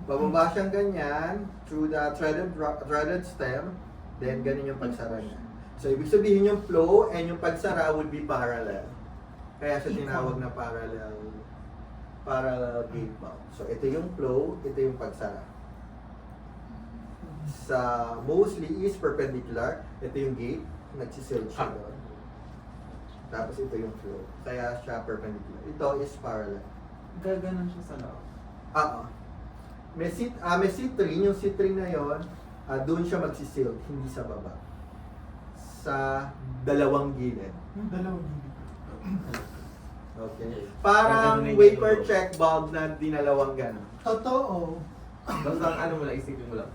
Bababa siyang ganyan through the threaded stem, then ganun yung pagsara niya. So, ibig sabihin yung flow and yung pagsara would be parallel. Kaya siya tinawag na parallel para gate valve. So ito yung flow, ito yung pagsara. Sa mostly is perpendicular, ito yung gate, nagsisilt siya doon. Tapos ito yung flow, kaya siya perpendicular. Ito is parallel. Gaganon siya sa loob. May C-ring, yung C-ring na yon, doon siya magsisilt, hindi sa baba. Sa dalawang gilid. Yung dalawang gilid. Okay. Parang wafer check valve na dinalawang gano'n. Totoo. Basta ano mo lang, isipin mo lang.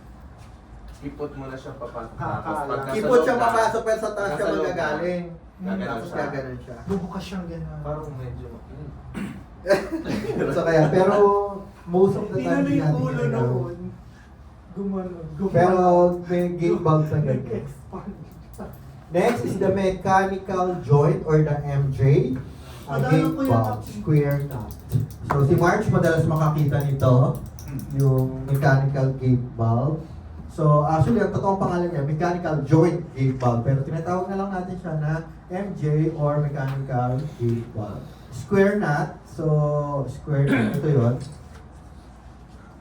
Ipot mo na siya papasok. Tapos Akala. pag nasa Kipot loob siya na, papasok pero sa taas siya nasa loob magagaling. Gaganon Tapos siya. gaganon siya. Bubukas siyang gano'n. Parang medyo So kaya, pero most of the time Tinalo yung natin ulo ginagawa. noon. Gumanon. Pero may gate valve sa ganyan. Nag-expand. Next is the mechanical joint or the MJ. Madalo Gate ko yung valve, aking- square nut. So si March madalas makakita nito, yung mechanical gate valve. So actually, ang totoong pangalan niya, mechanical joint gate valve. Pero tinatawag na lang natin siya na MJ or mechanical gate valve. Square nut, so square nut, ito yon.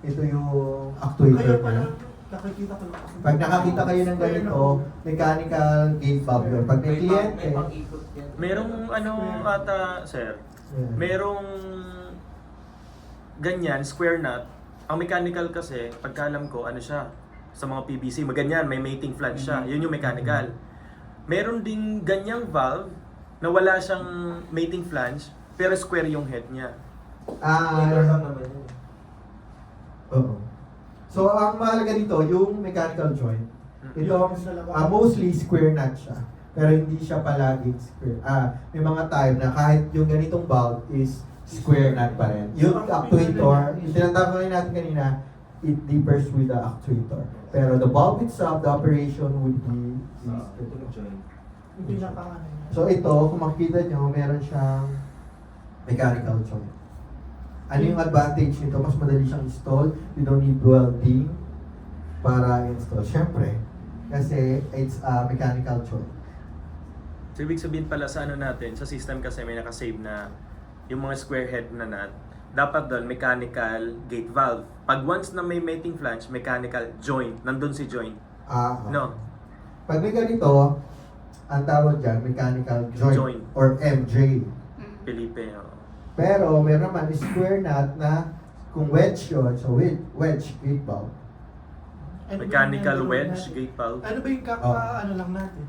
Ito yung Kaya actuator pala, niya. nakikita ko lang kasi. Pag nakakita kayo ng ganito, mechanical gate valve yun. Pag may kliyente, may pang-ikot yan. Merong ano ata, sir, yeah. merong ganyan, square nut. Ang mechanical kasi, pagkalam ko, ano siya, sa mga PVC, maganyan, may mating flange siya. Yun yung mechanical. Meron ding ganyang valve na wala siyang mating flange, pero square yung head niya. Ikot lang naman yun. Oo. So, ang mahalaga dito, yung mechanical joint. Ito, mostly square nut siya. Pero hindi siya palaging square. May mga time na kahit yung ganitong valve is square nut pa rin. Yung actuator, yung tinatawag natin kanina, it differs with the actuator. Pero the valve itself, the operation would be Joint. Yung pinaka-ano niya. So ito, kung makikita nyo, meron siyang mechanical joint. Ano yung advantage nito? Mas madali siyang install. You don't need welding para install. Siyempre, kasi it's a mechanical joint. So, ibig sabihin pala sa ano natin, sa system kasi may nakasave na yung mga square head na nut, dapat doon mechanical gate valve. Pag once na may mating flange, mechanical joint. Nandun si joint. No? Pag may ganito, ang tawag dyan, mechanical joint, Joint. or MJ. Felipe. Pero meron naman square nut na kung wedge yun, so wedge gate valve. Ano ba yung Mechanical nandun wedge natin? gate valve. Ano ba yung ano lang natin?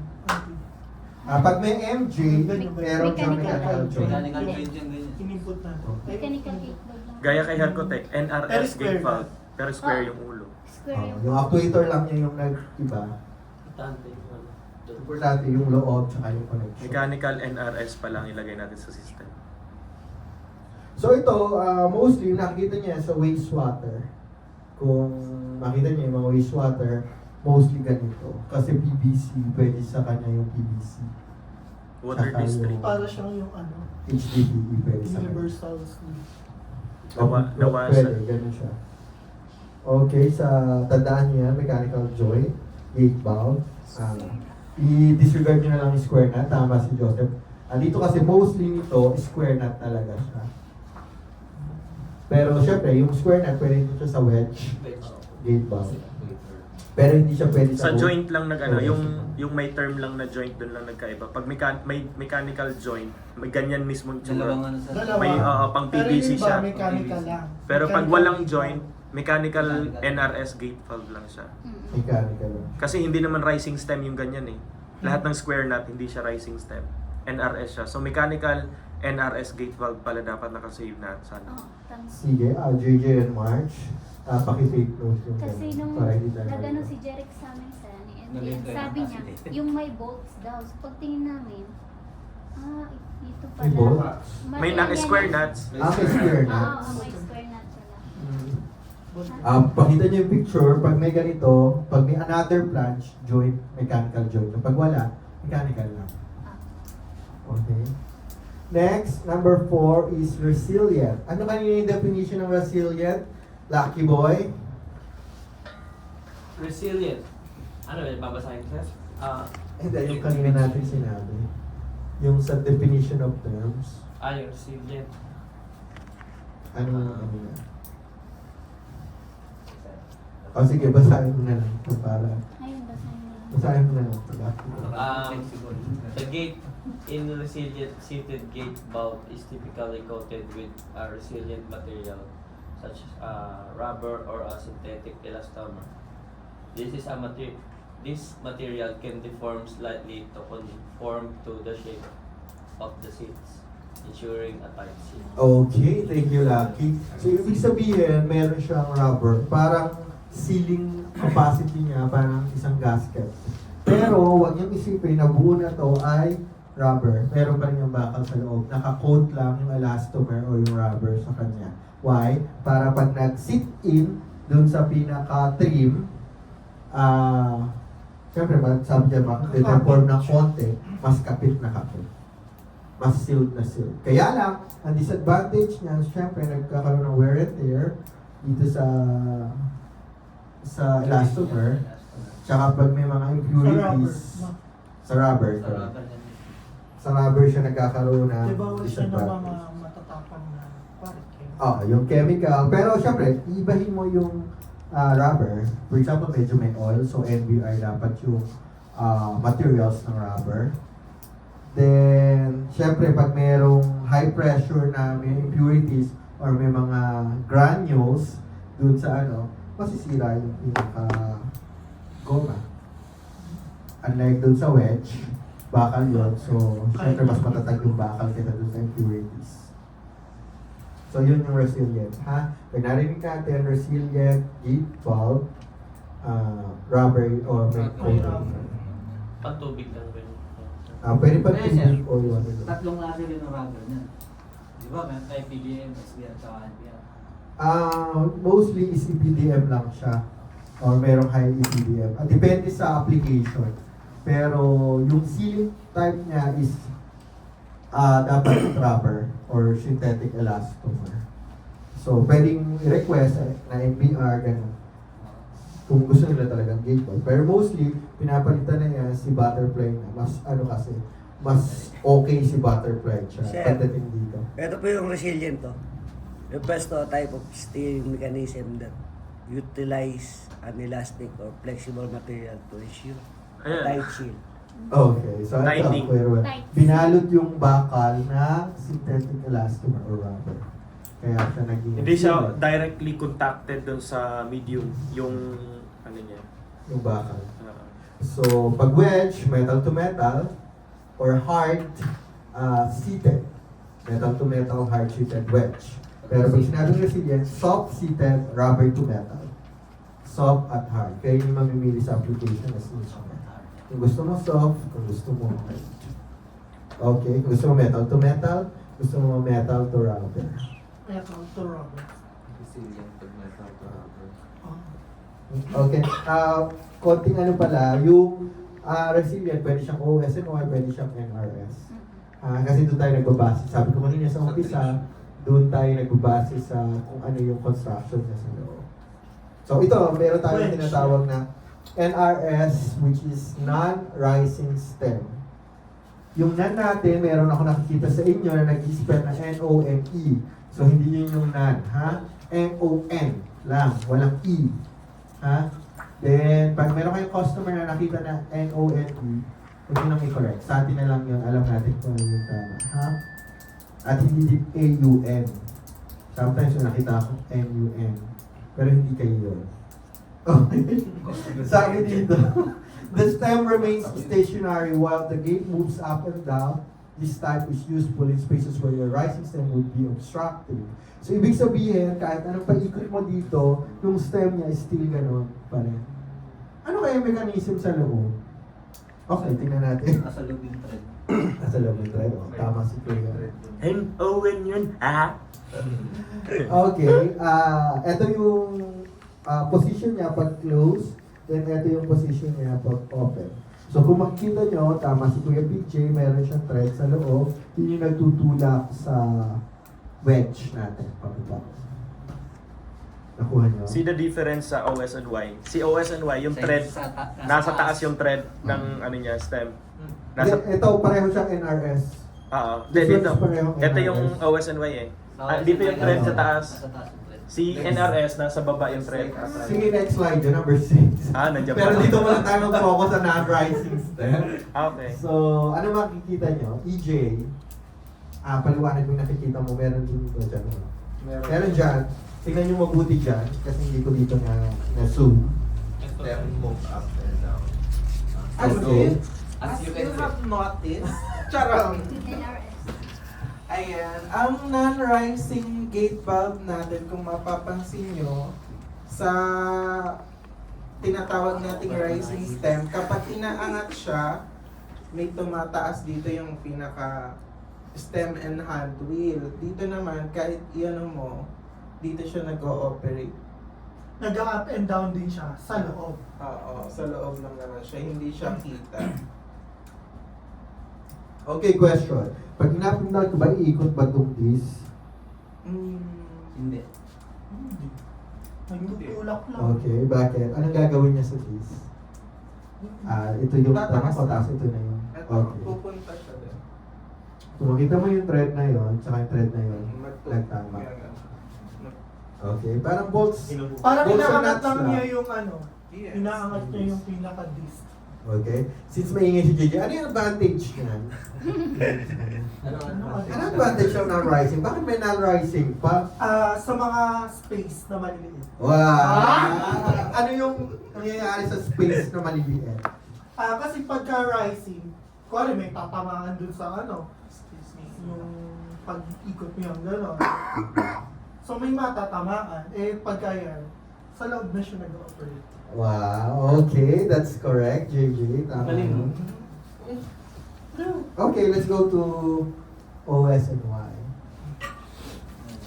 Pag may MJ, meron siyang mechanical joint. Mechanical joint yung ganyan. Inimput natin. Mechanical gate valve lang. Gaya kay Hercotech, Pero NRS square gate valve. Pero square Ah. yung ulo. Square yung Yung actuator lang niya yung nag-iba. Importante yung ano. Importante yung loob tsaka yung connection. Mechanical NRS pa lang ilagay natin sa system. So ito, mostly nakikita niya sa wastewater. Kung makita niya yung mga wastewater, mostly ganito. Kasi PVC, pwede sa kanya yung PVC. Water Saka district. yung Para siyang yung ano, HDPE pwede sa kanya. universal sleeve. Gawa Pwede, siya. ganun siya. Okay, sa tandaan niyo yan, mechanical joint, gate valve. I-disregard niyo na lang yung square nut, tama si Joseph. Dito kasi mostly nito, square nut talaga siya. Pero syempre, yung square nut, pwede ito siya sa wedge, gate valve. Pero hindi siya pwede Sa sa joint lang nag ano, Okay. yung may term lang na joint doon lang nagkaiba. Pag may mechanical joint, may ganyan mismo Dalawang tsura. ano sa Dalawa. May pang Pero PVC yung iba, siya. mechanical lang. Pero pag Mechanical walang gate joint, valve. mechanical NRS gate valve lang siya. mechanical. Kasi hindi naman rising stem yung ganyan eh. Lahat ng square nut, hindi siya rising stem. NRS siya. So mechanical NRS gate valve pala dapat nakasave na sana. Oh, tama. Sige, JJ and March, paki-take notes yung Kasi ganun, nung para hindi tayo nagano malito. si Jeric sa amin sa NBN, Nalito yan, sabi niya, kasi- yung may bolts daw. So pagtingin namin, ito May pala. bolts? May square nuts. May square Oo, nut. may square nut pala. Pakita niyo yung picture, pag may ganito, pag may another flange, joint, mechanical joint. Pag wala, mechanical lang. Okay. Next, number 4 is resilient. Ano kanina yung definition ng resilient? Lucky boy? Resilient. Ano ba, babasahin ko sir? Hindi, yung kanina natin sinabi. Yung sa definition of terms. Yung resilient. Ano yan? O sige, basahin mo na lang. Para, Ayun, basahin mo lang. basahin mo na lang. The gate in resilient seated gate valve is typically coated with a resilient material such as rubber or a synthetic elastomer. This material can deform slightly to conform to the shape of the seats, ensuring a tight seat. Okay, thank you, Lucky. So, ibig sabihin, meron siyang rubber. Parang sealing capacity niya, parang isang gasket. Pero, huwag niyong isipin na buo na to ay rubber. Meron pa rin yung bakal sa loob. Naka-coat lang yung elastomer o yung rubber sa kanya. Why? Para pag nag-sit in dun sa pinaka-trim, siyempre, sabi dyan, deform ng konti, mas kapit na kapit. Mas sealed na sealed. Kaya lang, ang disadvantage niya, siyempre, nagkakaroon ng wear and tear dito sa elastomer. Tsaka pag may mga impurities sa rubber. Sa rubber siya nagkakaroon ng Di ba wala siya ng mga disadvantage. matatapang na quality? Yung chemical. Pero syempre, ibahin mo yung rubber. For example, medyo may oil. So, NBR dapat yung materials ng rubber. Then, syempre, pag merong high pressure na may impurities or may mga granules dun sa masisira yung pinaka-goma. Unlike dun sa wedge, bakal yun. So, syempre, mas matatag yung bakal kaysa dun sa impurities. So, yun yung resilient. Pag narinig natin, resilient, gate valve, rubber, or may coating. Pantubig lang ba yun? Pwede pa Yes, sir. tubig o yun. Tatlong klase rin ng rubber niyan. Di ba? Meron tayo PDM, SB at saka NPR. Mostly is EPDM lang siya or merong high EPDM. Depende sa application. Pero yung sealing type niya is dapat rubber or synthetic elastomer. So, pwedeng i-request na NBR, ganun. Kung gusto nila talagang gate valve. Pero mostly, pinapalitan na yan si butterfly na. Mas okay si butterfly siya. Sir. Pagdating dito. Ito po yung resilient to. Refers to a type of steering mechanism that utilize an elastic or flexible material to ensure a Ayan. tight seal. Okay, so ito, Lighting. pero Lights. binalot yung bakal na synthetic elastomer or rubber. Kaya siya naging Hindi siya sealant, directly contacted dun sa medium, yung ano niya. yung bakal. Uh, So, pag wedge, metal to metal, or hard seated. Metal to metal, hard seated wedge. Pero pag sinabing resilient, soft seated, rubber to metal. Soft at hard. Kaya yung mamimili sa application as instrument. Kung gusto mo soft, kung gusto mo hard. Okay, kung gusto mo metal to metal, gusto mo metal to rubber. Metal to rubber. Resilient pag metal to rubber. Okay, konting ano pala, yung resilient, pwede siyang OSNY, pwede siyang NRS. Kasi doon tayo nagbabase. Sabi ko kanina sa umpisa, doon tayo nagbabase sa kung ano yung construction niya sa loob. So ito, meron tayong tinatawag na NRS, which is non-rising stem. Yung non natin, meron ako nakikita sa inyo na nag-spell na N-O-N-E. So hindi yun yung non, ha? N-O-N lang, walang E. Ha? Then, pag meron kayong customer na nakita na N-O-N-E, huwag nyo nang i-correct. Sa atin na lang yun, alam natin kung ano yung tama. Ha? At hindi din A-U-N. Sometimes yung nakita ako M-U-N. Pero hindi kayo yun. Okay. Sabi dito, the stem remains stationary while the gate moves up and down. This type is useful in spaces where your rising stem would be obstructed. So, ibig sabihin, kahit anong paikot mo dito, yung stem niya is still ganun pa rin. Ano kaya yung mechanism sa loob? Okay, tingnan natin. Nasa loob yung thread. Nasa loob ng thread. Oh, tama si Kuya. N-O-N yun, ha? Okay, ito yung position niya pag close, then ito yung position niya pag open. So kung makikita nyo, tama si Kuya PJ, meron siyang thread sa loob, yun yung nagtutulak sa wedge natin. Pababa. Nakuha nyo? See the difference sa OS and Y. Si OS and Y, yung thread, nasa taas yung thread ng ano niya, stem. Nasa, Ito, pareho siyang NRS. Hindi, dito. Difference parehong Ito yung NRS. OS and Y eh. Dito yung thread sa taas. Sa taas yung thread. Si NRS, nasa baba yung thread. Sige, next slide yun, number 6. Nandiyan Pero pa. dito muna tayo mag-focus sa non-rising stem. Okay. So, ano makikita nyo? EJ, paliwanag yung nakikita mo, meron din dito dyan. Meron dyan, tingnan nyo mabuti dyan, kasi hindi ko dito na-zoom. Step move up and down. Okay. As you have noticed, charang! NRS. Ayan, ang non-rising gate valve natin, kung mapapansin nyo, sa tinatawag nating rising stem, kapag inaangat siya, may tumataas dito yung pinaka stem and hand wheel. Dito naman, kahit iano mo, dito siya nag-ooperate. Nag-up and down din siya sa loob. Oo, sa loob lang naman siya, hindi siya kita. Okay, question. Pag inapindal ko ba, iikot ba itong disc? Hindi. Hindi. Nagtutulak lang. Okay, bakit? Anong gagawin niya sa disc? Ito yung Tataas. o taas ito na yun. Ito, Okay. pupunta siya din. Kung makita mo yung thread na yun, tsaka yung thread na yun, nagtama. Okay, parang bolts. Parang bolts or inaangat nuts lang lang. niya yung ano, inaangat niya yung pinaka-disc. Okay? Since maingay si JJ, ano yung advantage niyan? Ano advantage ng non-rising? Bakit may non-rising pa? Sa mga space na maliliit. Wow! Ano yung nangyayari sa space na maliliit? Kasi pagka-rising, kuwari may tatamaan dun sa ano, yung pag-ikot niya gano'n. So may matatamaan, pagka yan, sa loob na siya nag-operate. Wow, okay, that's correct, JJ. Tama. Galing. Okay, let's go to OS and Y.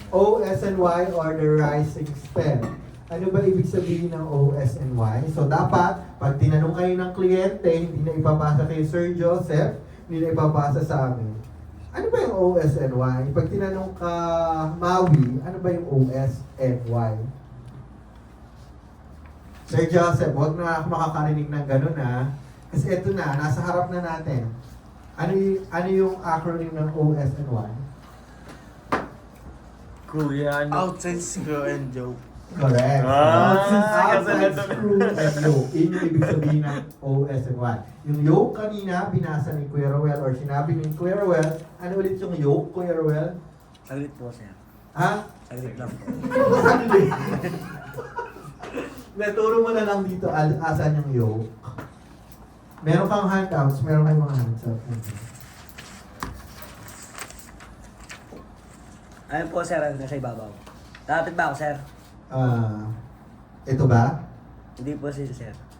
OS and Y or the rising stem. Ano ba ibig sabihin ng OS and Y? So dapat, pag tinanong kayo ng kliyente, hindi na ipapasa kay Sir Joseph, hindi na ipapasa sa amin. Ano ba yung OS and Y? Pag tinanong ka Maui, ano ba yung OS and Y? Sir Joseph, huwag na ako makakarinig ng ganun ha. Kasi ito na, nasa harap na natin. Ano yung acronym ng OS and Y? Kuya, ano? Outside screw and joke. Correct. Kasi Outside nandun. screw and yoke. Yun yung ibig sabihin ng OS and Y. Yung yoke kanina, binasa ni Kuya Rowell or sinabi ni Kuya Rowell, ano ulit yung yoke, Kuya Rowell? Saglit po, sir. Ha? Saglit lang po. Saglit. Turo mo na lang dito asan yung yoke. Meron kang handouts, meron kang mga handouts. Ayun po, sir, ang nasa ibabaw. Tapit ba ako, sir? Ito ba? Hindi po, sir.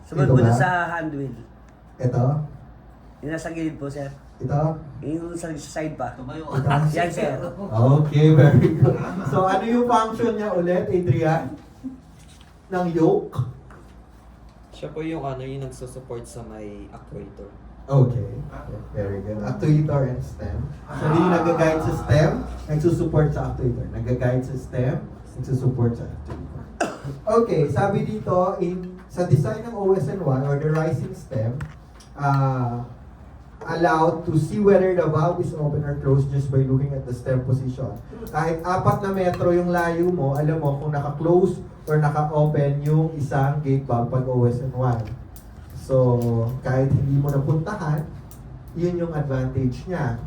Sumunod Ito po ba? dun sa hand wheel. Ito? Yung nasa gilid po, sir. Ito? Yung sa side pa. Tumayo. Yan, sir. Okay, very good. So, ano yung function niya ulit, Adrian? Ng yoke? Siya po yung yung nagsusupport sa may actuator. Okay. Very good. Actuator and stem. So, hindi yung nag-guide sa stem, nagsusupport sa actuator. Nag-guide sa stem, nagsusupport sa actuator. Okay, sabi dito, sa design ng OS&Y or the rising stem, allowed to see whether the valve is open or closed just by looking at the stem position. Kahit 4 na metro yung layo mo, alam mo kung naka-close or naka-open yung isang gate valve pag OS&Y. So, kahit hindi mo napuntahan, yun yung advantage niya.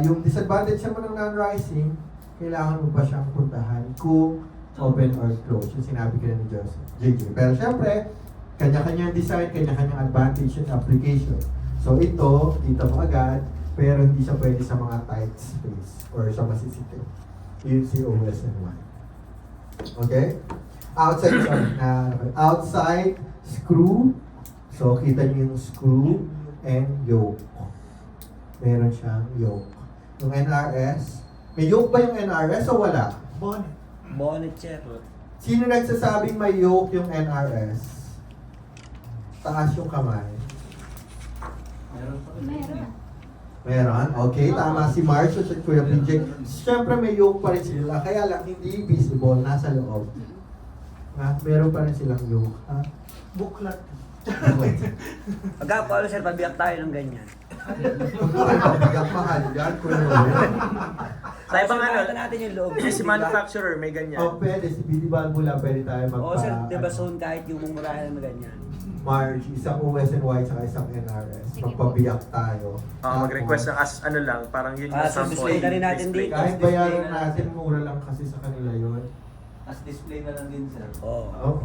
Yung disadvantage naman ng non-rising, kailangan mo pa siyang puntahan kung open or closed. Yung sinabi ko na ni Joseph. JJ. Pero syempre, kanya-kanyang design, kanya-kanyang advantage and application. So ito, kita mo agad, pero hindi siya pwede sa mga tight space or sa masisikip. Yun si OS&Y. Okay? Outside screw. So, kita niyo yung screw and yoke. Meron siyang yoke. Yung NRS. May yoke ba yung NRS o wala? Bonnet. Bonnet, sir. Sino nagsasabing may yoke yung NRS? Taas yung kamay. Meron. Meron? Okay, tama si Mars at Kuya PJ. Siyempre may yoke pa rin sila, kaya lang hindi visible, nasa loob. Meron pa rin silang yoke. Buklat. Pagka po, sir, pabiyak tayo ng ganyan. Bigat mahal yan, Kuya Rowell. Sa ibang Pakita natin yung loob. si manufacturer may ganyan. Oh, pwede. Si BD Valvula, pwede tayo Oo, sir, magpa... di ba soon kahit yung mumurahin na ganyan. March, isang OSNY, saka isang NRS. Magpabiyak tayo. Mag-request ng ano lang, parang yun yung So display na rin natin display. dito. Kahit bayaran natin, mura lang kasi sa kanila yun. As display na lang din, sir. Oo. Oh.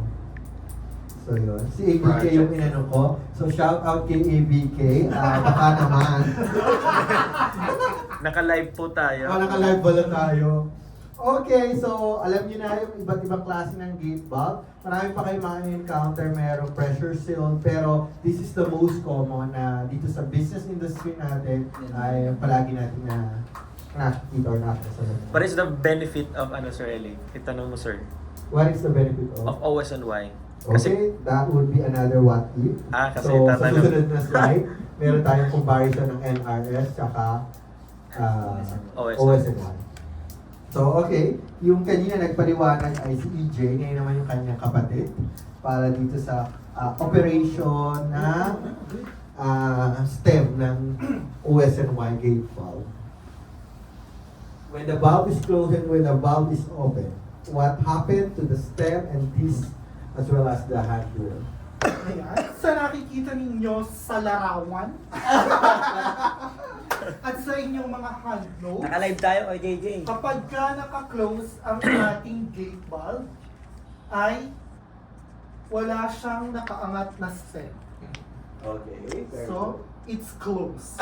So yun. Si ABK yung inano ko. So shout out kay ABK. Baka naman. Naka-live po tayo. Naka-live pala tayo. Okay, so alam niyo na yung iba't ibang klase ng gate valve. Marami pa kayo ma-encounter, merong pressure seal, pero this is the most common na dito sa business industry natin ay palagi natin na nakikita or nakasalamuha. What is the benefit of Sir Eli? Itanong mo, sir. What is the benefit of? Of OSNY. Okay, that would be another what if. Kasi So, sa tatanong. susunod na slide, meron tayong comparison ng NRS tsaka OSNY. So, okay, yung kanina nagpaliwanag ay si EJ, ngayon naman yung kanyang kapatid para dito sa operation na stem ng OSNY gate valve. When the valve is closed and when the valve is open, what happened to the stem and this as well as the handle? Ayan. Sa nakikita ninyo sa larawan at sa inyong mga hand notes, Naka-live tayo kay JJ. kapag ka naka-close ang ating gate valve, ay wala siyang nakaangat na stem. Okay. So, it's closed.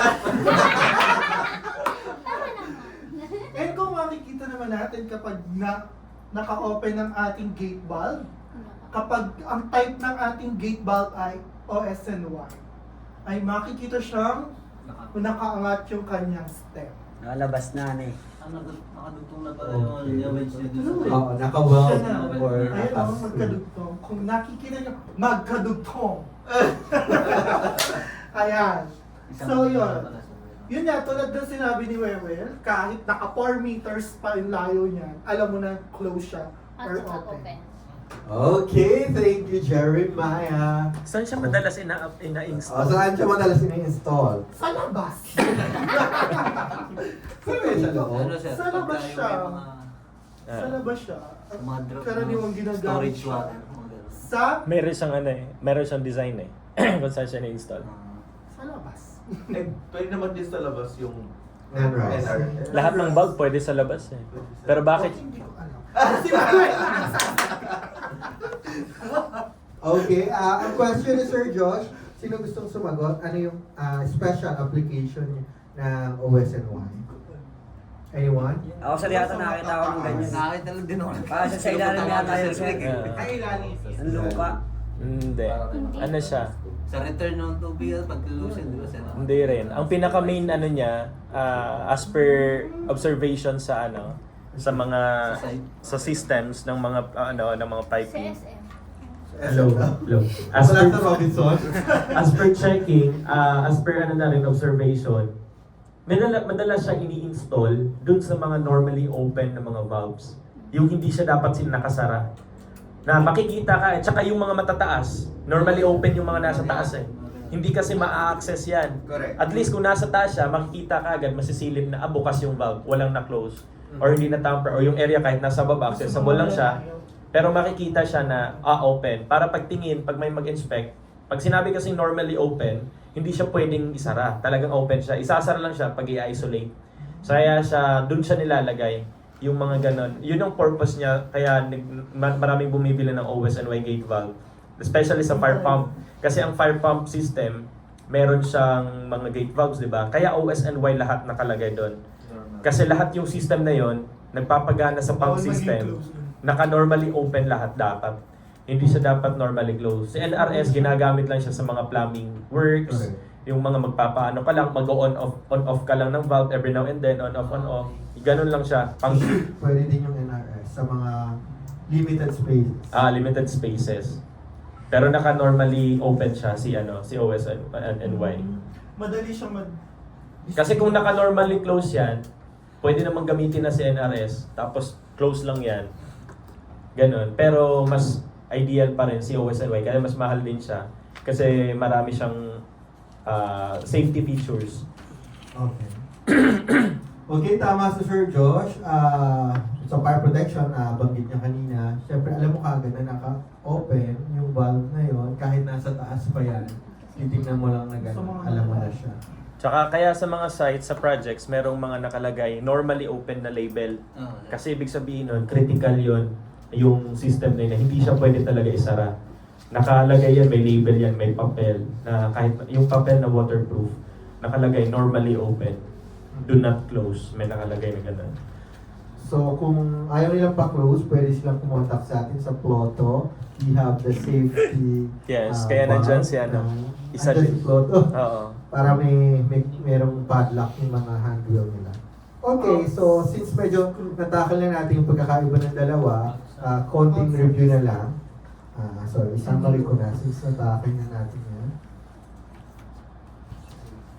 And kung makikita naman natin kapag naka-open ang ating gate valve, kapag ang type ng ating gate valve ay OSNY, ay makikita siyang nakaangat yung kanyang stem. Nakalabas na eh. Nakadugtong na pala yung wedge niya dun sa Oo, naka-weld Siya na. or Ayun o, magkadugtong. Kung nakikita nyo, magkadugtong. Ayan. So yun. Yun nga, tulad ng sinabi ni Wewel, kahit naka 4 meters pa yung layo niyan, alam mo na close siya or open. Okay, thank you, Jeremiah. Saan siya madalas ina-install? Saan siya madalas ina-install? Sa labas. Sa loob? Ano, sir? Sa labas Pagka siya. yung mga Sa labas siya. At mga drop, karaniwang ginagamit storage siya water. mga ganun. sa Meron siyang design kung saan siya na-install. sa labas. Pwede naman din sa labas yung NRS. Lahat ng bulb pwede sa labas eh. Pero bakit? Hindi ko alam. Si Manuel. Okay, ang question ni Sir Josh, sino gustong sumagot? Ano yung special application ng OSNY? Anyone? Ako sa yata nakita ko ng ganyan. Nakakita lang din ako. Para sa ilalim yata yung sir. Ay, ilalim. Ang lupa. Hindi. Ano siya? Sa return ng tubig, pag-illusion, di ba, sir? Hindi rin. Ang pinaka-main niya, as per observation sa sa mga sa systems ng mga ng mga piping. CSM. Hello. As Wala per, na Robinson. as per checking, as per na rin observation, madalas siya ini-install dun sa mga normally open na mga valves. Yung hindi siya dapat nakasara. Na makikita ka, tsaka yung mga matataas, normally open yung mga nasa taas eh. Hindi kasi ma-access yan. Correct. At least kung nasa taas siya, makikita ka agad, masisilip na bukas yung valve, walang na-close. Or hindi na-tamper, or yung area kahit nasa baba, accessible lang siya. Pero makikita siya na open. Para pagtingin, pag may mag-inspect, pag sinabi kasi normally open, hindi siya pwedeng isara. Talagang open siya. Isasara lang siya pag i-isolate. So kaya siya, dun siya nilalagay yung mga ganon. Yun ang purpose niya, kaya maraming bumibili ng OSNY gate valve. Especially sa fire pump. Kasi ang fire pump system, meron siyang mga gate valves, di ba? Kaya OSNY lahat nakalagay doon. Kasi lahat yung system na yon nagpapagana sa pump system, naka-normally open lahat dapat. Hindi siya dapat normally closed. Si NRS, ginagamit lang siya sa mga plumbing works, yung mga magpapaano ka lang, mag-on off ka lang ng valve every now and then, on off. Ganun lang siya. Pwede din yung NRS sa mga limited spaces. Limited spaces. Pero naka-normally open siya si OSNY. Madali siyang Kasi kung naka-normally close yan, pwede namang gamitin na si NRS, tapos close lang yan. Ganon. Pero mas ideal pa rin si OSNY, kaya mas mahal din siya. Kasi marami siyang safety features. Okay. Okay, tama si Sir Josh. Sa fire protection, banggit niya kanina, syempre alam mo kagad na naka-open yung valve na yon kahit nasa taas pa yan. Titignan mo lang na gano'n, alam mo na siya. Tsaka kaya sa mga sites, sa projects, merong mga nakalagay, normally open na label. Kasi ibig sabihin nun, critical yon yung system na yun, hindi siya pwede talaga isara. Nakalagay yan, may label yan, may papel, na kahit yung papel na waterproof, nakalagay normally open. Do not close, may nakalagay na gano'n. So kung ayaw nilang pa-close, pwede silang kumontak sa atin sa Ploto. We have the safety Yes, kaya nandyan si ano, isa andyan si Ploto. Oo. Para merong padlock yung mga handwheel nila. Okay, so since medyo natakal na natin yung pagkakaiba ng dalawa, konting review na lang. Sorry, summary ko na since natakal na natin yan.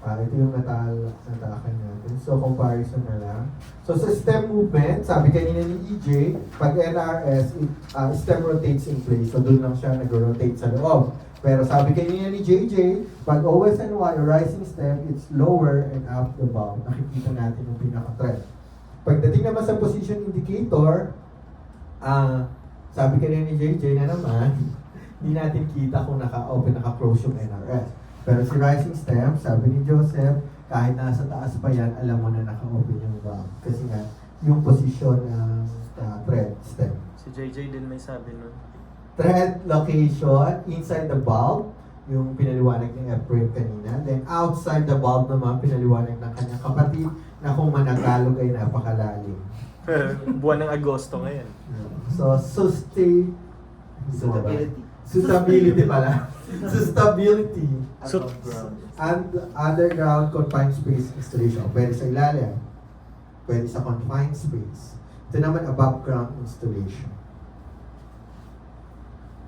Ito yung natakal natin. So, comparison na lang. So, sa stem movement, sabi kanina ni EJ, pag NRS, stem rotates in place. So, doon lang siya nag-rotate sa loob. Pero sabi kanina ni JJ, pag OSNY, rising stem, it's lower and up the bound. Nakikita natin yung pinaka-trend. Pagdating naman sa position indicator, sabi kanina ni JJ na naman, hindi natin kita kung naka-open, naka-close yung NRS. Pero si rising stem, sabi ni Joseph, kahit nasa taas pa yan, alam mo na naka-open yung valve. Kasi nga, yung position ng thread stem. Si JJ din may sabi nun. Thread location, inside the bulb, yung pinaliwanag ng Ephraim kanina. Then outside the bulb naman, pinaliwanag ng kanyang kapatid na kung managalog ay napakalalim. Buwan ng Agosto ngayon. So, sustainability pala. Sustainability. And underground confined space installation. Pwede sa ilalim. Pwede sa confined space. Ito naman above ground installation.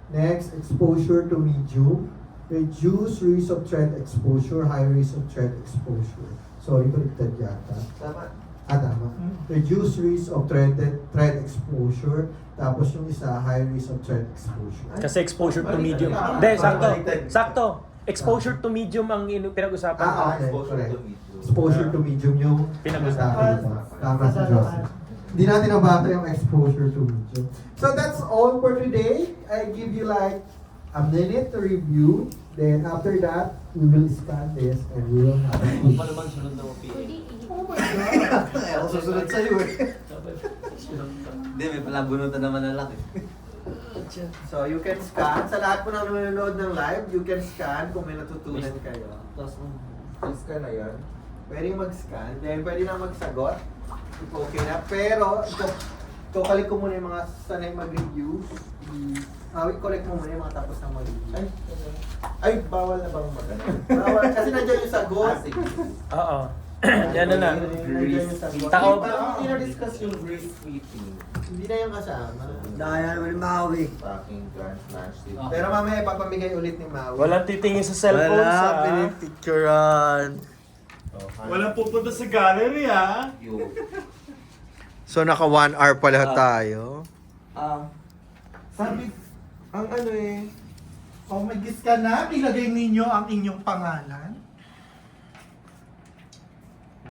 Next, exposure to medium. Reduce risk of thread exposure, high risk of thread exposure. Sorry, baliktad yata. Tama. Tama. Reduce risk of thread exposure. Tapos yung isa, high risk of thread exposure. Kasi exposure to medium. Hindi, sakto. Exposure to medium ang pinag-usapan. Okay, Exposure correct. to medium. Exposure to medium yung Pinag-usapan. Tama si Joseph. Hindi natin nabata yung exposure to medium. So that's all for today. I give you like a minute to review. Then after that, we will scan this and we will have a Ano pa naman sunod na OPA? Oh my God! Ako susunod sa'yo eh. Hindi, may palabunutan naman na laki. So you can scan. Sa lahat po ng nanonood ng live, you can scan kung may natutunan kayo. Scan na yan. Pwede mag-scan. Then pwede na magsagot. Okay na. Pero i-collect ko muna yung mga sanay mag-review. I-collect mo muna yung mga tapos na mag-review. Ay, bawal na bang mag-ano? Bawal, kasi nandiyan yung sagot. Oo. Yan na. Nandiyan yung sagot. Tao- Parang hindi na-discuss yung Grease sweeping. Hindi na yung kasama. Daya naman yung Maui. Fucking grand smash it. Pero mamaya ipapamigay ulit ni Maui. Walang titingin sa cellphone sa... pinipicturean. Walang pupunta sa gallery, ha? So, naka 1 hour pala tayo. Sabi, ang ano eh, kung mag-scan na, ilagay ninyo ang inyong pangalan.